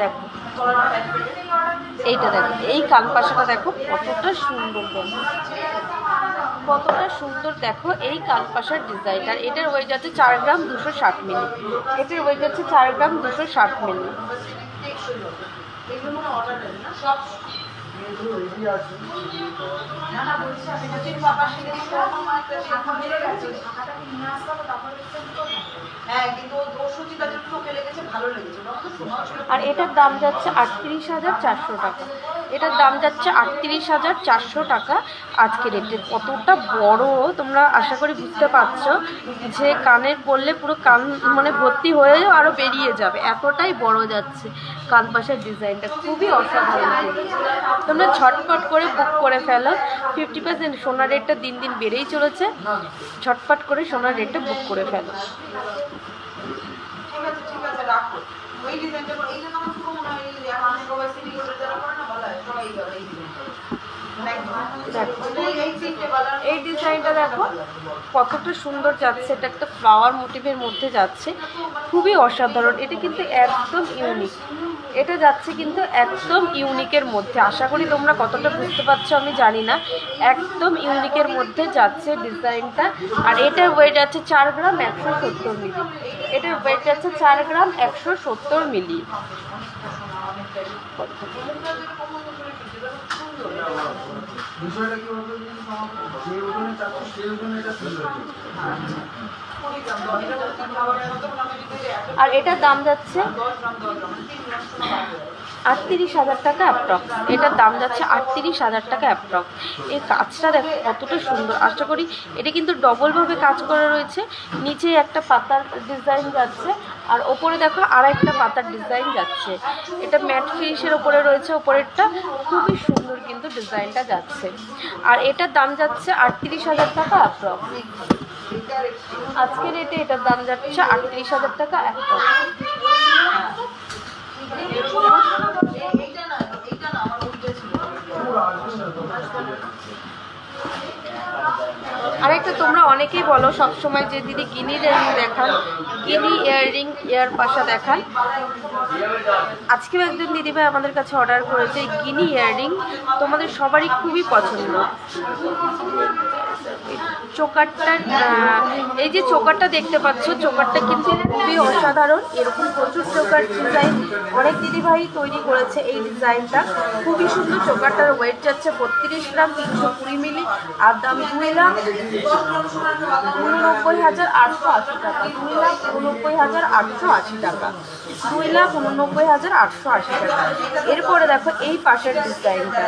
দেখো এইটা দেখো এই কানপাশাটা দেখো কতটা সুন্দর। দেখো কতটা সুন্দর দেখো এই কানপাশার ডিজাইন। আর এটার ওয়েট যাচ্ছে 4 গ্রাম 260 মিলি। এটার ওয়েট যাচ্ছে 4 গ্রাম 260 মিলি। আর এটার দাম যাচ্ছে 38,400 টাকা। এটার দাম যাচ্ছে 38,400 টাকা আজকে রেটে। কতটা বড় তোমরা আশা করি বুঝতে পারছো যে কানের পরলে পুরো কান মানে ভর্তি হয়েও আরও বেরিয়ে যাবে, এতটাই বড় যাচ্ছে কানপাশের ডিজাইনটা। খুবই অসাধারণ। তোমরা ঝটপট করে বুক করে ফেলো। 50% সোনার রেটটা দিন দিন বেড়েই চলেছে। ঝটপট করে সোনার রেটটা বুক করে ফেলো। এই ডিজাইনটা দেখো কতটা সুন্দর যাচ্ছে। এটা একটা ফ্লাওয়ার মোটিভের মধ্যে যাচ্ছে, খুবই অসাধারণ। এটা কিন্তু একদম ইউনিক। এটা যাচ্ছে কিন্তু একদম ইউনিকের মধ্যে। আশা করি তোমরা কতটা বুঝতে পারছো আমি জানি না। একদম ইউনিকের মধ্যে যাচ্ছে ডিজাইনটা। আর এটার ওয়েট যাচ্ছে 4 গ্রাম 170 মিলি। এটার ওয়েট যাচ্ছে 4 গ্রাম 170 মিলি। বিষয়টা কি বলতো, যে ওজনে চাচ্ছ সেই ওজনে এটা সুন্দর হয়েছে। আর এটার দাম যাচ্ছে 38,000 টাকা অ্যাপ্রক্স। এটার দাম যাচ্ছে 38,000 টাকা অ্যাপ্রক্স। এই কাজটা দেখো কতটা সুন্দর। আশা করি এটা কিন্তু ডবলভাবে কাজ করা রয়েছে। নিচে একটা পাতার ডিজাইন যাচ্ছে আর ওপরে দেখো আর একটা পাতার ডিজাইন যাচ্ছে। এটা ম্যাট ফিনিশের ওপরে রয়েছে ওপরেরটা। খুবই সুন্দর কিন্তু ডিজাইনটা যাচ্ছে। আর এটার দাম যাচ্ছে 38,000 টাকা অ্যাপ্রক্স। আজকের রেটে এটার দাম যাচ্ছে 38,000 টাকা অ্যাপ্রক্স। আরেকটা তোমরা অনেকেই বলো সবসময় যে দিদি গিনি রিং দেখান, গিনি ইয়াররিং ইয়ার পাশা দেখান। আজকেও একজন দিদিভাই আমাদের কাছে অর্ডার করেছে গিনি ইয়াররিং। তোমাদের সবারই খুবই পছন্দ। চোকারটার এই যে চোকারটা দেখতে পাচ্ছ, চোকারটা কিন্তু খুবই অসাধারণ। এরকম প্রচুর চোকার ডিজাইন অনেক দিদিভাই তৈরি করেছে। এই ডিজাইনটা খুবই সুন্দর। চোকারটার ওয়েট যাচ্ছে 32 গ্রাম 320 মিলি। আর দাম 2,89,880 টাকা। 2,89,880 টাকা। 2,89,880 টাকা। এরপরে দেখো এই পাশের ডিজাইনটা।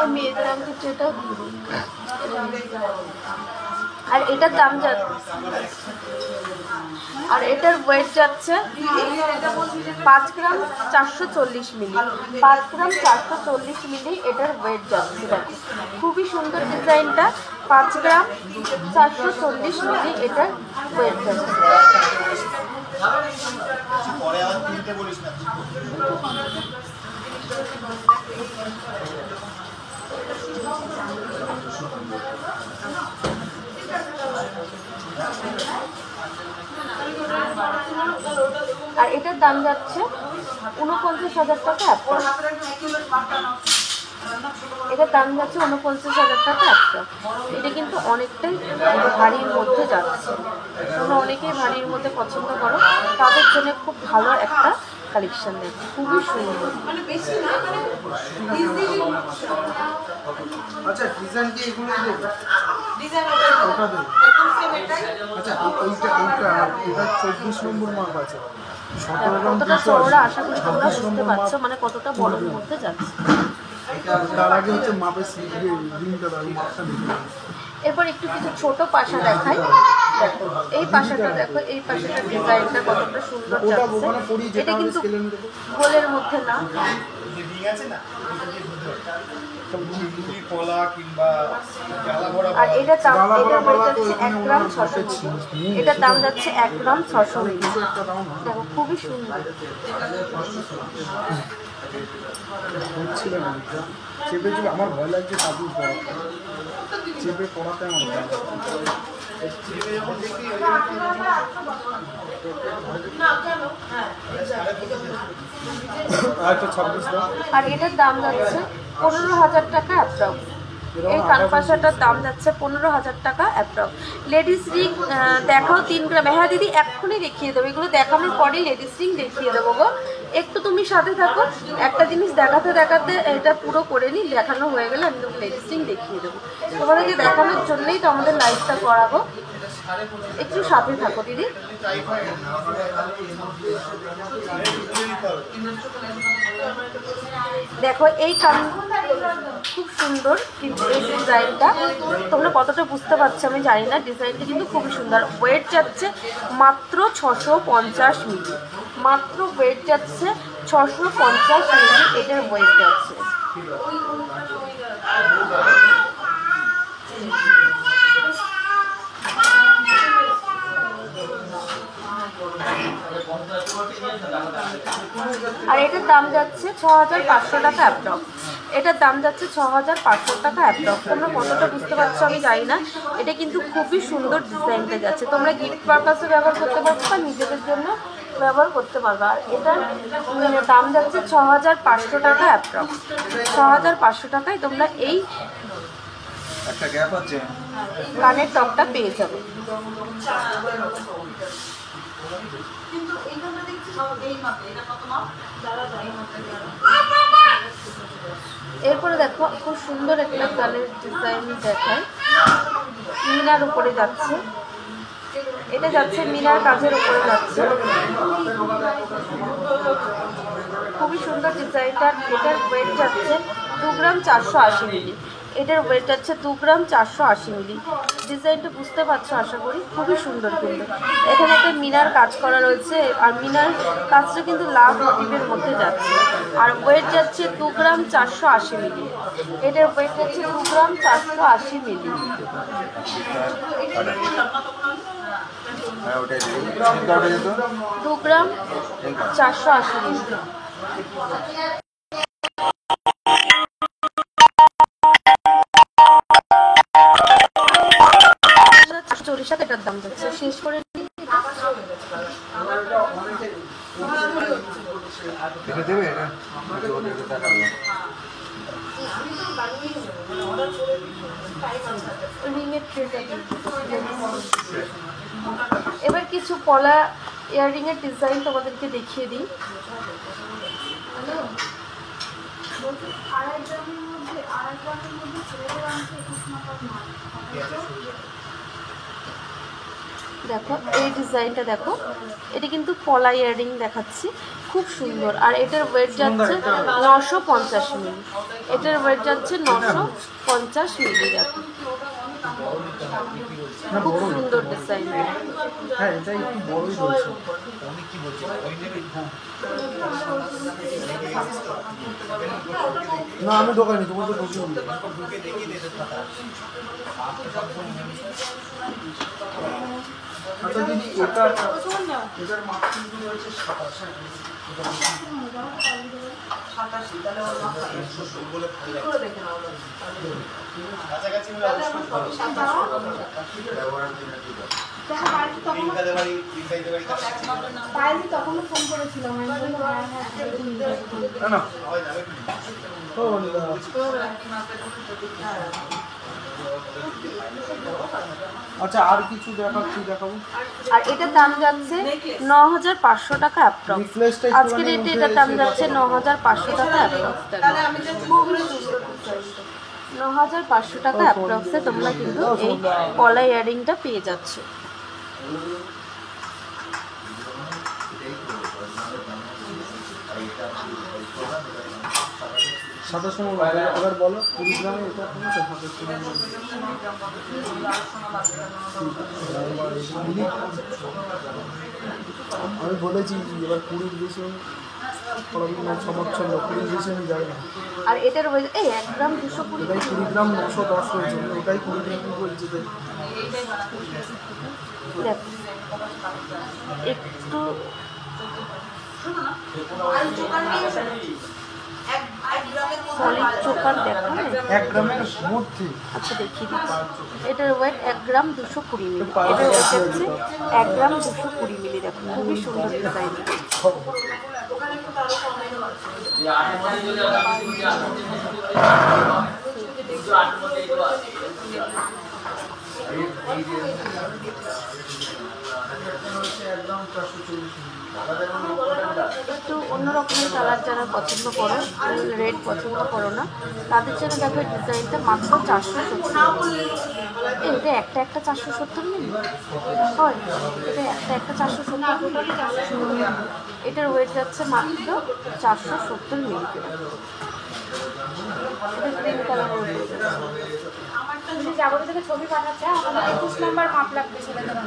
এই মেয়েদের আংটিটাও দিয়ে দিই। আর এটার দাম আর এটার ওয়েট যাচ্ছে 5 গ্রাম 440 মিলি। 5 গ্রাম 440 মিলি এটার ওয়েট যাচ্ছে। দেখো খুবই সুন্দর ডিজাইনটা। 5 গ্রাম 440 মিলি এটার ওয়েট যাচ্ছে। আর এটার দাম যাচ্ছে 49,000 টাকা একটা। এটার দাম যাচ্ছে 49,000 টাকা একটা। এটা কিন্তু অনেকটাই ভারীর মধ্যে যাচ্ছে। তোমরা অনেকেই ভারীর মধ্যে পছন্দ করো, তাদের জন্য খুব ভালো একটা কালেকশন দেখো, খুবই সুন্দর। আচ্ছা ডিজাইন কি এগুলো ডিজাইন ওটা দেবে? আচ্ছা এইটা এটা 24 নম্বর মাপ আছে। কতটা চওড়া আশা করি তোমরা বুঝতে পারছো, মানে কতটা বড়র মধ্যে যাচ্ছে। তার আগে হচ্ছে মাপের রিংটা দাও, মাপটা দিতে হবে। এরপর একটু কিছু ছোট পাশা দেখাই। দেখো এই পাশাটা দেখো, এই পাশাটার ডিজাইনটা কতটা সুন্দর যাচ্ছে। এটা কিন্তু গোলের মধ্যে না, আর এটার দাম যাচ্ছে 1 গ্রাম 600 মিলি। এটার দাম যাচ্ছে 1 গ্রাম 600 মিলি। দেখো খুবই সুন্দর। চেপে চেপে আমার ভয় লাগছে, সাবু চেপে পড়াতে আমার ভয় লাগছে। আর এটার দাম যাচ্ছে 15,000 টাকা অ্যাপ্রক্স। এই কানপাশাটার দাম যাচ্ছে 15,000 টাকা অ্যাপ্রক্স। লেডিস রিং দেখাও 3 গ্রাম। হ্যাঁ দিদি এক্ষুনি দেখিয়ে দেবো, এগুলো দেখানোর পরেই লেডিস রিং দেখিয়ে দেবো গো। একটু তুমি সাথে থাকো, একটা জিনিস দেখাতে দেখাতে এটা পুরো করে নিই, দেখানো হয়ে গেলে আমি তোমাকে লেডিস রিং দেখিয়ে দেবো। তোমাদেরকে দেখানোর জন্যই তো আমাদের লাইভটা করাবো, একটু সাথে থাকো দিদি। দেখো এই কান খুব সুন্দর, কিন্তু এই ডিজাইনটা তোমরা কতটা বুঝতে পারছো আমি জানি না। ডিজাইনটা কিন্তু খুবই সুন্দর। ওয়েট যাচ্ছে মাত্র 650 মিলি। মাত্র ওয়েট যাচ্ছে 650 মিলি এটার ওয়েট যাচ্ছে। আর এটার দাম যাচ্ছে 6,500 টাকা অ্যাপ্রক্স। এটার দাম যাচ্ছে 6,500 টাকা অ্যাপ্রক্স। তোমরা কতটা বুঝতে পারছো আমি জানি না। এটা কিন্তু খুবই সুন্দর ডিজাইনটা যাচ্ছে। তোমরা গিফট পারপাসে ব্যবহার করতে পারবে বা নিজেদের জন্য ব্যবহার করতে পারবে। আর এটার দাম যাচ্ছে 6,500 টাকা অ্যাপ্রক্স। 6,500 টাকায় তোমরা এই একটা গ্যাপ আছে, কানের টপটা পেয়ে যাবে। এরপরে দেখো খুব সুন্দর একটা কানের ডিজাইন দেখায়, মিনার উপরে যাচ্ছে। এটা যাচ্ছে মিনার কাজের উপরে যাচ্ছে, খুবই সুন্দর ডিজাইনটা। এটার ওয়েট যাচ্ছে 2 গ্রাম 480 মিলি। এটার ওয়েট যাচ্ছে 2 গ্রাম 480 মিলি। ডিজাইনটা বুঝতে পারছো আশা করি, খুবই সুন্দর। কিন্তু এখানে একটা মিনার কাজ করা রয়েছে, আর মিনার কাজটা কিন্তু লাভ মোটিভের মধ্যে যাচ্ছে। আর ওয়েট যাচ্ছে 2 গ্রাম 480 মিলি। এটার ওয়েট যাচ্ছে 2 গ্রাম 480 মিলি। 2 গ্রাম 480 মিলি। চল্লিশ এটার দাম যাচ্ছে। শেষ করে এবার কিছু পলা ইয়াররিং এর ডিজাইন তোমাদেরকে দেখিয়ে দিই। দেখো এই ডিজাইনটা দেখো, এটা কিন্তু পলা ইয়ারিং দেখাচ্ছি, খুব সুন্দর। আর এটার ওয়েট যাচ্ছে 950 মিলি, এটার ওয়েট যাচ্ছে 950 মিলি। দেখো খুব সুন্দর ডিজাইন। হ্যাঁ এটা একটু বড়ই বলছে। না আমি দোকানে তোমার তো ঢুকে আচ্ছা দিদি এটার মার্কেটিং হচ্ছে 87 তাহলে ওর মাথায় করে দেখে নাও কাছাকাছি তখনও ফোন করেছিলাম। না আচ্ছা আর কিছু দেখাবো। আর এটার দাম যাচ্ছে 9500 টাকা অ্যাপ্রক্স। আজকে রেটে এটার দাম যাচ্ছে 9500 টাকা অ্যাপ্রক্স। 9500 টাকা অ্যাপ্রক্সে তোমরা কিন্তু এই পলা ইয়ারিংটা পেয়ে যাচ্ছ। সাতাশ নম্বর আবার বলো, কুড়িগ্রামে এটা কমেছে 27 নম্বর। আমি বলেছি এবার 20 বেশি পড়াশোনা সমর্থন 20 বেশি আমি যাই না। আর এটার ওয়েট এই 1 গ্রাম 220, এটাই কুড়িগ্রাম 910 হয়েছে, ওটাই কুড়িগ্রাম বলছি। দেখো একটু সলিড চোকার দেখো না, 1 গ্রামের মধ্যে। আচ্ছা দেখিয়ে দিচ্ছি। এটার ওয়েট 1 গ্রাম 220 মিলি, এটার ওয়েট হচ্ছে 1 গ্রাম 220 মিলি। দেখো খুবই সুন্দর ডিজাইন। একটু অন্য রকমের কালার যারা পছন্দ করো, রেড পছন্দ করো না, তাদের জন্য দেখো এই ডিজাইনটা মাত্র 470। এটা একটা 470 মিলি হয়, এটা একটা 470। এটার ওয়েট যাচ্ছে মাত্র 470 মিলি। এটা গ্রিন কালারের উপরে তুমি যাবো থেকে ছবি পাঠাচ্ছে, আমাদের 21 নম্বর মাপ লাগবে ছেলেদের।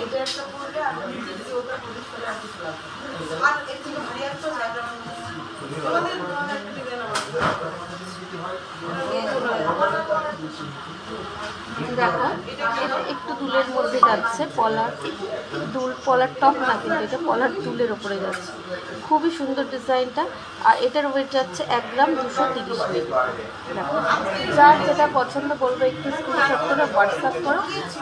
এটা একটা পড়লে আর নিচে যদি ওটা পড়িস তাহলে আর কিছু লাগবে না। আর একটু ভারী একটা জায়গা আমাদের একটা ডিজাইন দেখো এটা একটু দুলের মধ্যে যাচ্ছে, পলার টপ না, কিন্তু এটা পলার দুলের ওপরে যাচ্ছে, খুবই সুন্দর ডিজাইনটা। আর এটার ওয়েট যাচ্ছে 1 গ্রাম 230 মিলি। দেখো যার যেটা পছন্দ বলবো একটু স্ক্রিনশট করে হোয়াটসঅ্যাপ করো।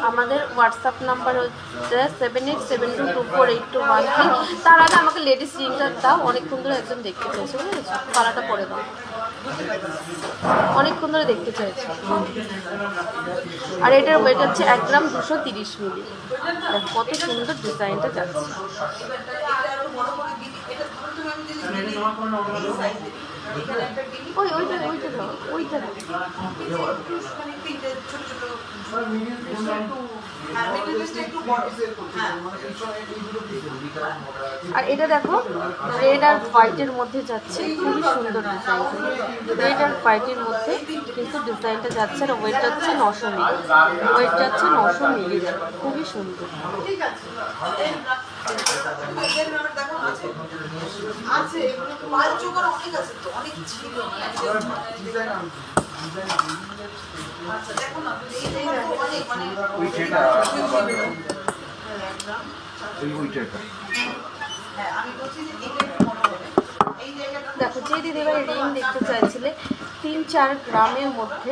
আমাদের হোয়াটসঅ্যাপ নাম্বার হচ্ছে 7872248213। তার আগে আমাকে লেডিস রিংটা দাও, অনেকক্ষণ ধরে একজন দেখতে চাইছে, বুঝেছো? পালাটা পরে দাও, অনেকক্ষণ ধরে দেখতে চাইছে। আর এটার ওয়েট হচ্ছে 1 গ্রাম 230 মিলি। কত সুন্দর ডিজাইনটা যাচ্ছে। ওইটা দাও, ওইটা দাও। আর এটা দেখো রেড আর হোয়াইটের মধ্যে যাচ্ছে, খুবই সুন্দর ডিজাইন। রেড আর হোয়াইটের মধ্যে কিন্তু ডিজাইনটা যাচ্ছে। আর ওয়েট যাচ্ছে 900 মিলি, ওয়েট যাচ্ছে 900 মিলি। খুবই সুন্দর। দেখো যে দিদিভাই রিং দেখতে চাইছিলে 3-4 গ্রামের মধ্যে,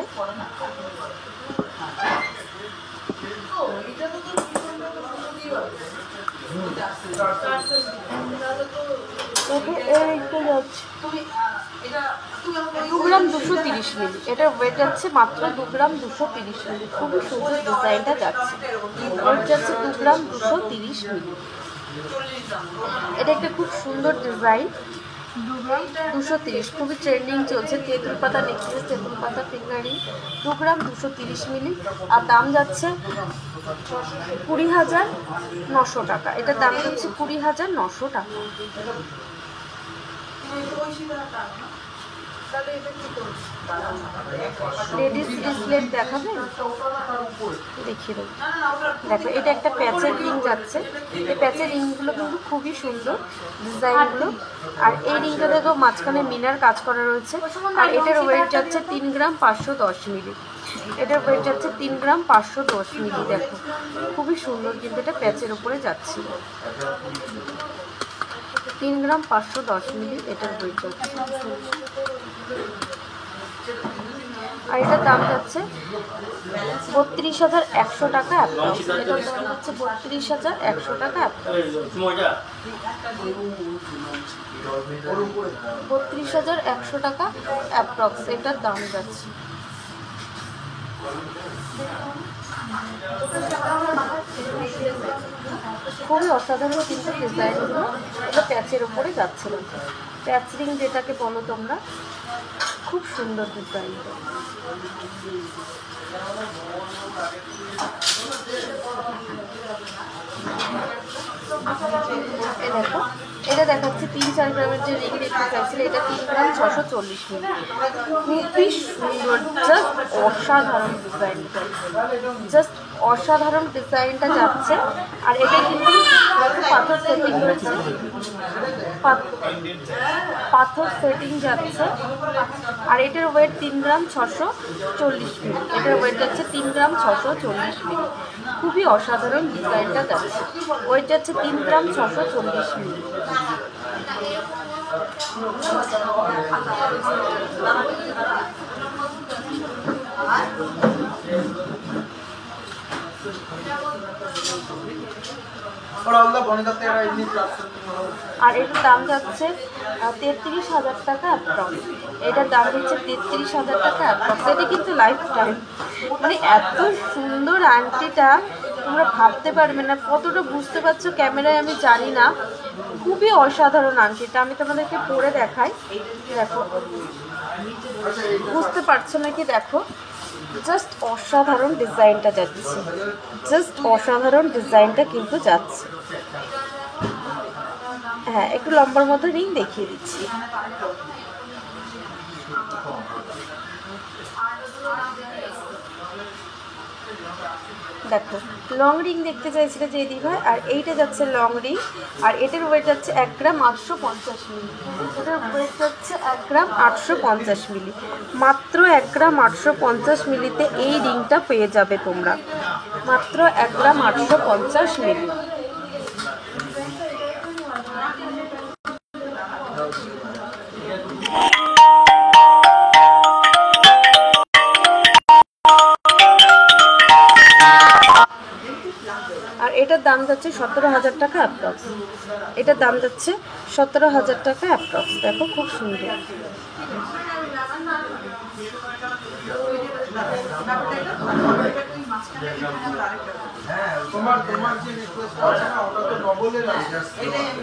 দু গ্রাম 230 মিলি। এটার ওয়েট যাচ্ছে মাত্র 2 গ্রাম 230 মিলি। খুবই সুন্দর ডিজাইনটা যাচ্ছে। ওয়েট যাচ্ছে 2 গ্রাম 230 মিলি। এটা একটা খুব সুন্দর ডিজাইন, 230, খুবই ট্রেন্ডিং চলছে। তেঁতুল পাতা নেকলেস, তেঁতুল পাতা ফিঙ্গারিং, 2 গ্রাম 230 মিলি, আর দাম যাচ্ছে 20,900 টাকা। এটার দাম যাচ্ছে 20,900 টাকা। লেডিস ব্রেসলেট দেখাবে, দেখিয়ে দেবো। দেখো এটা একটা প্যাচের রিং যাচ্ছে, এই প্যাচের রিংগুলো কিন্তু খুবই সুন্দর ডিজাইনগুলো। আর এই রিংটা দেখো মাঝখানে মিনার কাজ করা রয়েছে। আর এটার ওয়েট যাচ্ছে 3 গ্রাম 510 মিলি। এটার ওয়েট যাচ্ছে 3 গ্রাম 510 মিলি। দেখো খুবই সুন্দর, কিন্তু এটা প্যাচের উপরে যাচ্ছে। 3 গ্রাম 510 মিলি এটার ওয়েট যাচ্ছে। আর এটার দাম যাচ্ছে 32,100 টাকা অ্যাপ্রক্স। এটার দাম যাচ্ছে 32,100 টাকা অ্যাপ্রক্স। 32,100 টাকা অ্যাপ্রক্স এটার দাম যাচ্ছে। খুবই অসাধারণ কিন্তু ডিজাইনগুলো। এটা প্যাচের ওপরে যাচ্ছে না, প্যাচ রিং যেটাকে বলো তোমরা, খুব সুন্দর ডিজাইনটা। দেখো এটা দেখাচ্ছে 3-4 গ্রামের যে রিং দেখতে চাইছিলে, এটা 3 গ্রাম 640 মিলি। খুবই সুন্দর, জাস্ট অসাধারণ ডিজাইনটা, জাস্ট অসাধারণ ডিজাইনটা যাচ্ছে। আর এটা কিন্তু পাথর সেটিং রয়েছে, পাথর সেটিং যাচ্ছে। আর এটার ওয়েট 3 গ্রাম 640 মিলি। এটার ওয়েট যাচ্ছে 3 গ্রাম 640 মিলি। খুবই অসাধারণ ডিজাইনটা যাচ্ছে। ওয়েট যাচ্ছে 3 গ্রাম 640 মিলি। আর এটার দাম যাচ্ছে 33,000 টাকা অ্যাপ্রক্স। এটার দাম হচ্ছে 33,000 টাকা অ্যাপ্রক্স। এটা কিন্তু লাইফ টাইম, মানে এত সুন্দর আংটিটা তোমরা ভাবতে পারবে না, কতটা বুঝতে পারছো ক্যামেরায় আমি জানি না। খুবই অসাধারণ আংটিটা, আমি তোমাদেরকে পরে দেখাই। দেখো বুঝতে পারছো নাকি, দেখো জাস্ট অসাধারণ ডিজাইনটা যাচ্ছে, জাস্ট অসাধারণ ডিজাইনটা কিন্তু যাচ্ছে। হ্যাঁ, একটু লম্বার মধ্যে রিং দেখিয়ে দিচ্ছি। দেখো লং রিং দেখতে চাইছিলে যে দিভাই, আর এইটা যাচ্ছে লং রিং। আর এটার ওয়েট যাচ্ছে 1 গ্রাম 850 মিলি। এটার ওয়েট যাচ্ছে 1 গ্রাম 850 মিলি। মাত্র 1 গ্রাম 850 মিলিতে এই রিংটা পেয়ে যাবে তোমরা, মাত্র 1 গ্রাম 850 মিলি। আর এটার দাম যাচ্ছে 17,000 টাকা অ্যাপ্রক্স। এটার দাম যাচ্ছে 17,000 টাকা অ্যাপ্রক্স। দেখো খুব সুন্দর।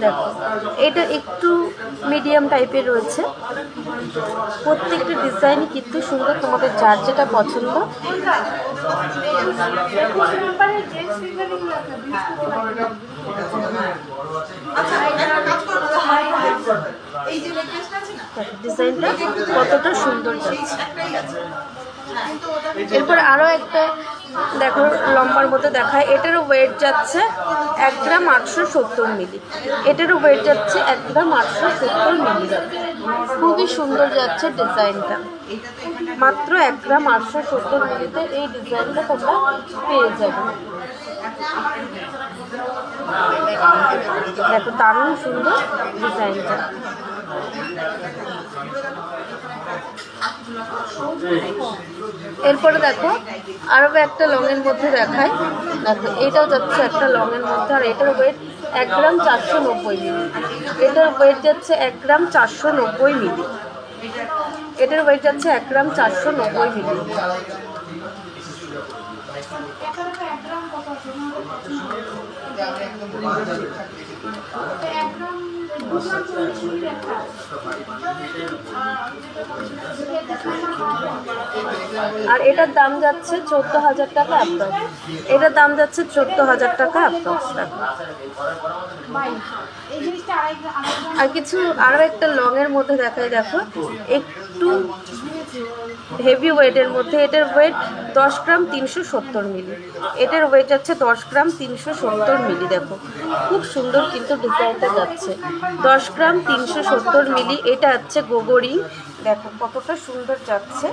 দেখো এটা একটু মিডিয়াম টাইপের রয়েছে, প্রত্যেকটা ডিজাইনই কিন্তু সুন্দর, তোমাদের যার যেটা পছন্দ। ডিজাইনটা কতটা সুন্দর যাচ্ছে। এরপর আরও একটা দেখো লম্বার মতো দেখায়। এটারও ওয়েট যাচ্ছে 1 গ্রাম 870 মিলি। এটারও ওয়েট যাচ্ছে 1 গ্রাম 870 মিলি। খুবই সুন্দর যাচ্ছে ডিজাইনটা। মাত্র 1 গ্রাম 870 মিলিতে এই ডিজাইনটা তোমরা পেয়ে যাবে। দেখো দারুণ সুন্দর ডিজাইনটা। এরপরে দেখো আরও একটা লংয়ের মধ্যে দেখায়। দেখো এটাও যাচ্ছে একটা লংয়ের মধ্যে, আর এটার ওয়েট 1 গ্রাম 490 মিলি। এটার ওয়েট যাচ্ছে 1 গ্রাম 490 মিলি। এটার ওয়েট যাচ্ছে 1 গ্রাম 490 মিলি। আর এটার দাম যাচ্ছে 14,000 টাকা অ্যাপ্রক্স। এটার দাম যাচ্ছে 14,000 টাকা অ্যাপ্রক্স। আর কিছু আরও একটা লংয়ের মধ্যে দেখাই, দেখো একটু হেভি ওয়েটের মধ্যে। এটার ওয়েট 10 গ্রাম 370 মিলি। এটার ওয়েট যাচ্ছে 10 গ্রাম 370 মিলি। দেখো খুব সুন্দর কিন্তু ডিজাইনটা যাচ্ছে। 10 গ্রাম 370 মিলি। এটা হচ্ছে গোগরি। দেখো কতটা সুন্দর যাচ্ছে।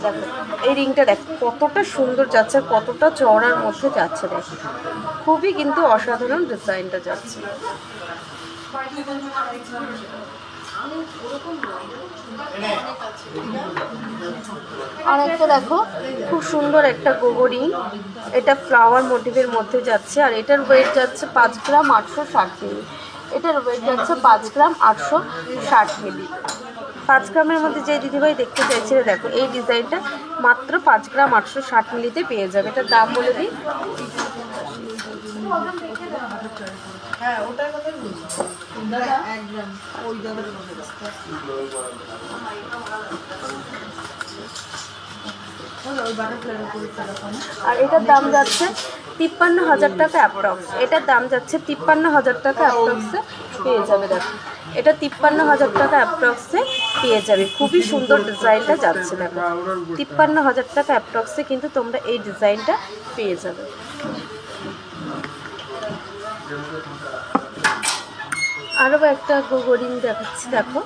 দেখো এই রিংটা দেখো কতটা সুন্দর যাচ্ছে, কতটা চওড়ার মধ্যে যাচ্ছে। দেখো খুবই কিন্তু অসাধারণ ডিজাইনটা যাচ্ছে। আর একটা দেখো খুব সুন্দর একটা গোগরি। এটা ফ্লাওয়ার মোটিভের মধ্যে যাচ্ছে। আর এটার ওয়েট যাচ্ছে 5 গ্রাম 860 মিলি। এটার ওয়েট যাচ্ছে 5 গ্রাম 860 মিলি। 5 গ্রামের মধ্যে যে দিদিভাই দেখতে চাইছিলে, দেখো এই ডিজাইনটা মাত্র 5 গ্রাম 860 মিলিতে পেয়ে যাবে। এটার দাম বলে দিই। হ্যাঁ ওটার কথাই বলছি, 1 গ্রাম ওই দামের মধ্যে। আর এটার দাম যাচ্ছে 53,000 টাকা অ্যাপ্রক্স। এটার দাম যাচ্ছে 53,000 টাকা অ্যাপ্রক্সে পেয়ে যাবে। দেখো এটা 53,000 টাকা অ্যাপ্রক্সে পেয়ে যাবে। খুবই সুন্দর ডিজাইনটা যাচ্ছে। দেখো 53,000 টাকা অ্যাপ্রক্সে কিন্তু তোমরা এই ডিজাইনটা পেয়ে যাবে। আরও একটা গোগরিং দেখাচ্ছি। দেখো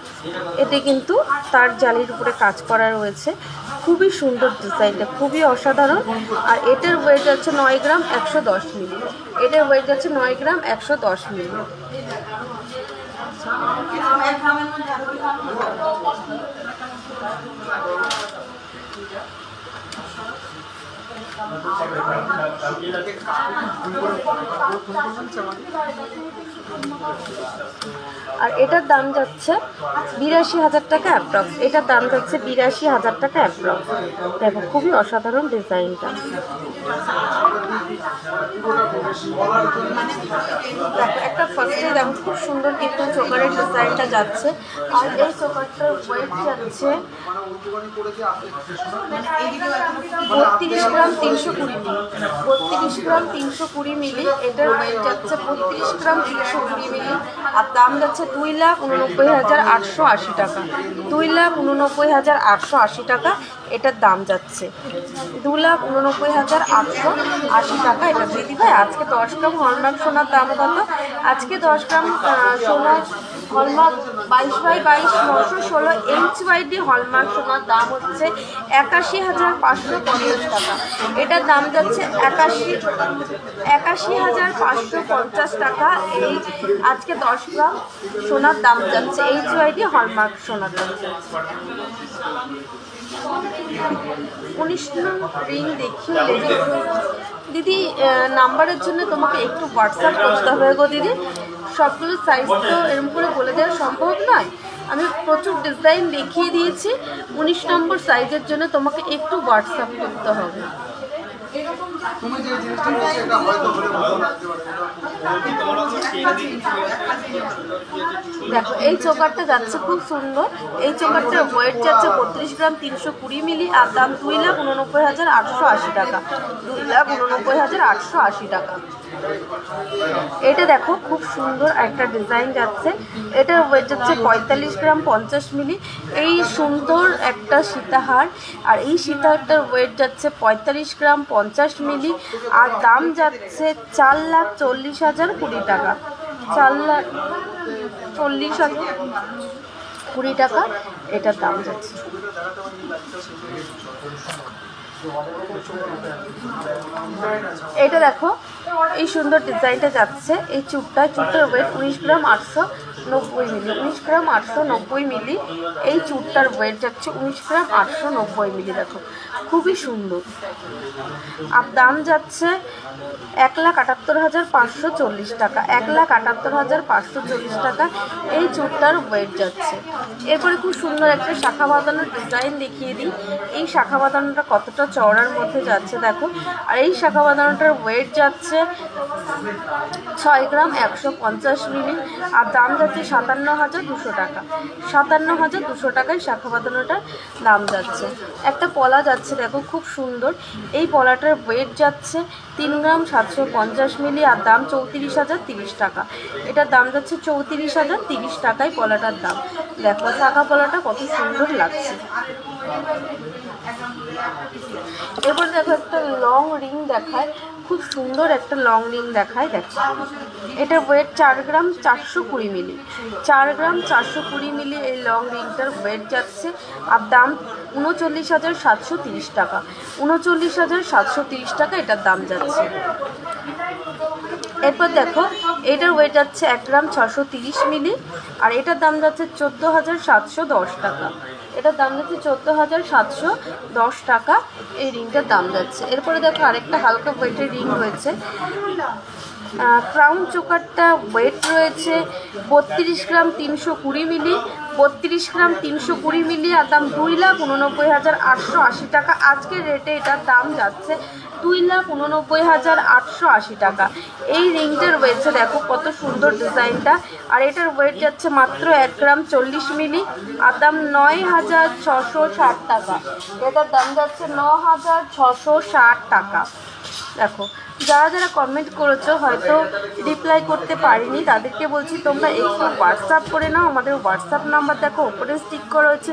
এতে কিন্তু তার জালির উপরে কাজ করা রয়েছে। খুবই সুন্দর ডিজাইনটা, খুবই অসাধারণ। আর এটার ওয়েট যাচ্ছে 9 গ্রাম 110 মিলি। এটার ওয়েট যাচ্ছে 9 গ্রাম 110 মিলি। আর এটার দাম যাচ্ছে 82,000 টাকা অ্যাপ্রক্স। এটার দাম যাচ্ছে 82,000 টাকা অ্যাপ্রক্স। দেখো খুবই অসাধারণ ডিজাইনটা। দেখো একটা ফার্স্টে দেখো খুব সুন্দর কিন্তু চোকারের ডিজাইনটা যাচ্ছে। আর এই চোকারটার ওয়েট যাচ্ছে 32 গ্রাম 320 মিলি। 32 গ্রাম 320 মিলি। এটার ওয়েট যাচ্ছে 32 গ্রাম 320 মিলি। আর দাম যাচ্ছে 2,89,880 টাকা। 2,89,880 টাকা এটার দাম যাচ্ছে। 2,89,880 টাকা এটা। দিদিভাই আজকে 10 গ্রাম হলমার্ক সোনার দাম কত? আজকে 10 গ্রাম সোনার হলমার্ক 22/22 916 HYD হলমার্ক সোনার দাম হচ্ছে 81,550 টাকা। এটার দাম যাচ্ছে 81,550 টাকা। এই আজকে 10 গ্রাম সোনার দাম যাচ্ছে HYD হলমার্ক সোনার দাম যাচ্ছে। 19 নং রিং দেখিয়ে দিদি নাম্বারের জন্য তোমাকে একটু হোয়াটসঅ্যাপ করতে হবে গো দিদি। সবগুলো সাইজ তো এরকম করে বলে দেওয়া সম্ভব নয়। আমি প্রচুর ডিজাইন দেখিয়ে দিয়েছি। 19 নম্বর সাইজের জন্য তোমাকে একটু হোয়াটসঅ্যাপ করতে হবে। দেখো এই চোকারটা যাচ্ছে খুব সুন্দর। এই চোকারটার ওয়েট যাচ্ছে 32 গ্রাম 320 মিলি। আর দাম 2,89,880 টাকা। 2,89,880 টাকা। এটা দেখো খুব সুন্দর একটা ডিজাইন যাচ্ছে। এটার ওয়েট যাচ্ছে 45 গ্রাম 50 মিলি। এই সুন্দর একটা সীতাহার। আর এই সীতাহারটার ওয়েট যাচ্ছে 45 গ্রাম 50 মিলি। আর দাম যাচ্ছে 4,40,020 টাকা। 4,40,020 টাকা এটার দাম যাচ্ছে। এটা দেখো এই সুন্দর ডিজাইনটা যাচ্ছে। এই চুটটার ওয়েট 19 গ্রাম 890 মিলি। 19 গ্রাম 890 মিলি। এই চুটটার ওয়েট যাচ্ছে 19 গ্রাম 890 মিলি। দেখো খুবই সুন্দর। আর দাম যাচ্ছে 1,78,540 টাকা। 1,78,540 টাকা এই চুটটার ওয়েট যাচ্ছে। এরপরে খুব সুন্দর একটা শাখা বাঁধানোর ডিজাইন দেখিয়ে দিই। এই শাখা বাঁধানোটা কতটা চওড়ার মধ্যে যাচ্ছে দেখো। আর এই শাখা বাঁধানোটার ওয়েট যাচ্ছে 6 গ্রাম 150 মিলি, আর দাম যাচ্ছে 57,200 টাকা। 57,200 টাকায় শাখা বাঁধানোটার দাম যাচ্ছে। একটা পলা যাচ্ছে দেখো, খুব সুন্দর। এই পলাটার ওয়েট যাচ্ছে 3 গ্রাম 750 মিলি, আর দাম 34,030 টাকা। এটার দাম যাচ্ছে 34,030 টাকায় পলাটার দাম। দেখো শাখা পলাটা কত সুন্দর লাগছে। এরপর দেখো একটা লং রিং দেখায়, খুব সুন্দর একটা লং রিং দেখায়। দেখো এটার ওয়েট 4 গ্রাম 420 মিলি। 4 গ্রাম 420 মিলি এই লং রিংটার ওয়েট যাচ্ছে, আর দাম 39,730 টাকা। 39,730 টাকা এটার দাম যাচ্ছে। এরপর দেখো এটার ওয়েট যাচ্ছে 1 গ্রাম 630 মিলি, আর এটার দাম যাচ্ছে 14,710 টাকা। এটার দাম যাচ্ছে 14,710 টাকা এই রিংটার দাম যাচ্ছে। এরপরে দেখো আরেকটা হালকা ওয়েটের রিং রয়েছে। ক্রাউন চোকারটা ওয়েট রয়েছে 32 গ্রাম 320 মিলি। 32 গ্রাম 320 মিলি, আর দাম 2,89,880 টাকা। আজকের রেটে এটার দাম যাচ্ছে 2,89,880 টাকা। এই রিংটার রয়েছে দেখো কত সুন্দর ডিজাইনটা, আর এটার ওয়েট যাচ্ছে মাত্র 1 গ্রাম 40 মিলি, আর দাম 9,660 টাকা। এটার দাম যাচ্ছে 9,660 টাকা। দেখো যারা যারা কমেন্ট করেছো হয়তো রিপ্লাই করতে পারিনি, তাদেরকে বলছি তোমরা একটু হোয়াটসঅ্যাপ করে নাও। আমাদের হোয়াটসঅ্যাপ নাম্বার দেখো ওপরে স্টিক করা হচ্ছে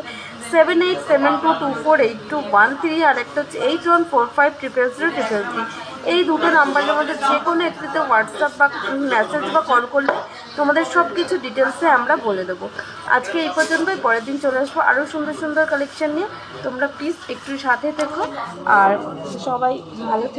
7872248213, আর একটা হচ্ছে 8145000033। এই দুটো নাম্বারের মধ্যে যে কোনো একটিতে হোয়াটসঅ্যাপ বা মেসেজ বা কল করলে তোমাদের সব কিছু ডিটেলসে আমরা বলে দেবো। আজকে এই পর্যন্তই, পরের দিন চলে আসবো আরও সুন্দর সুন্দর কালেকশন নিয়ে। তোমরা প্লিজ একটু সাথে থেকো, আর সবাই ভালো থেকো।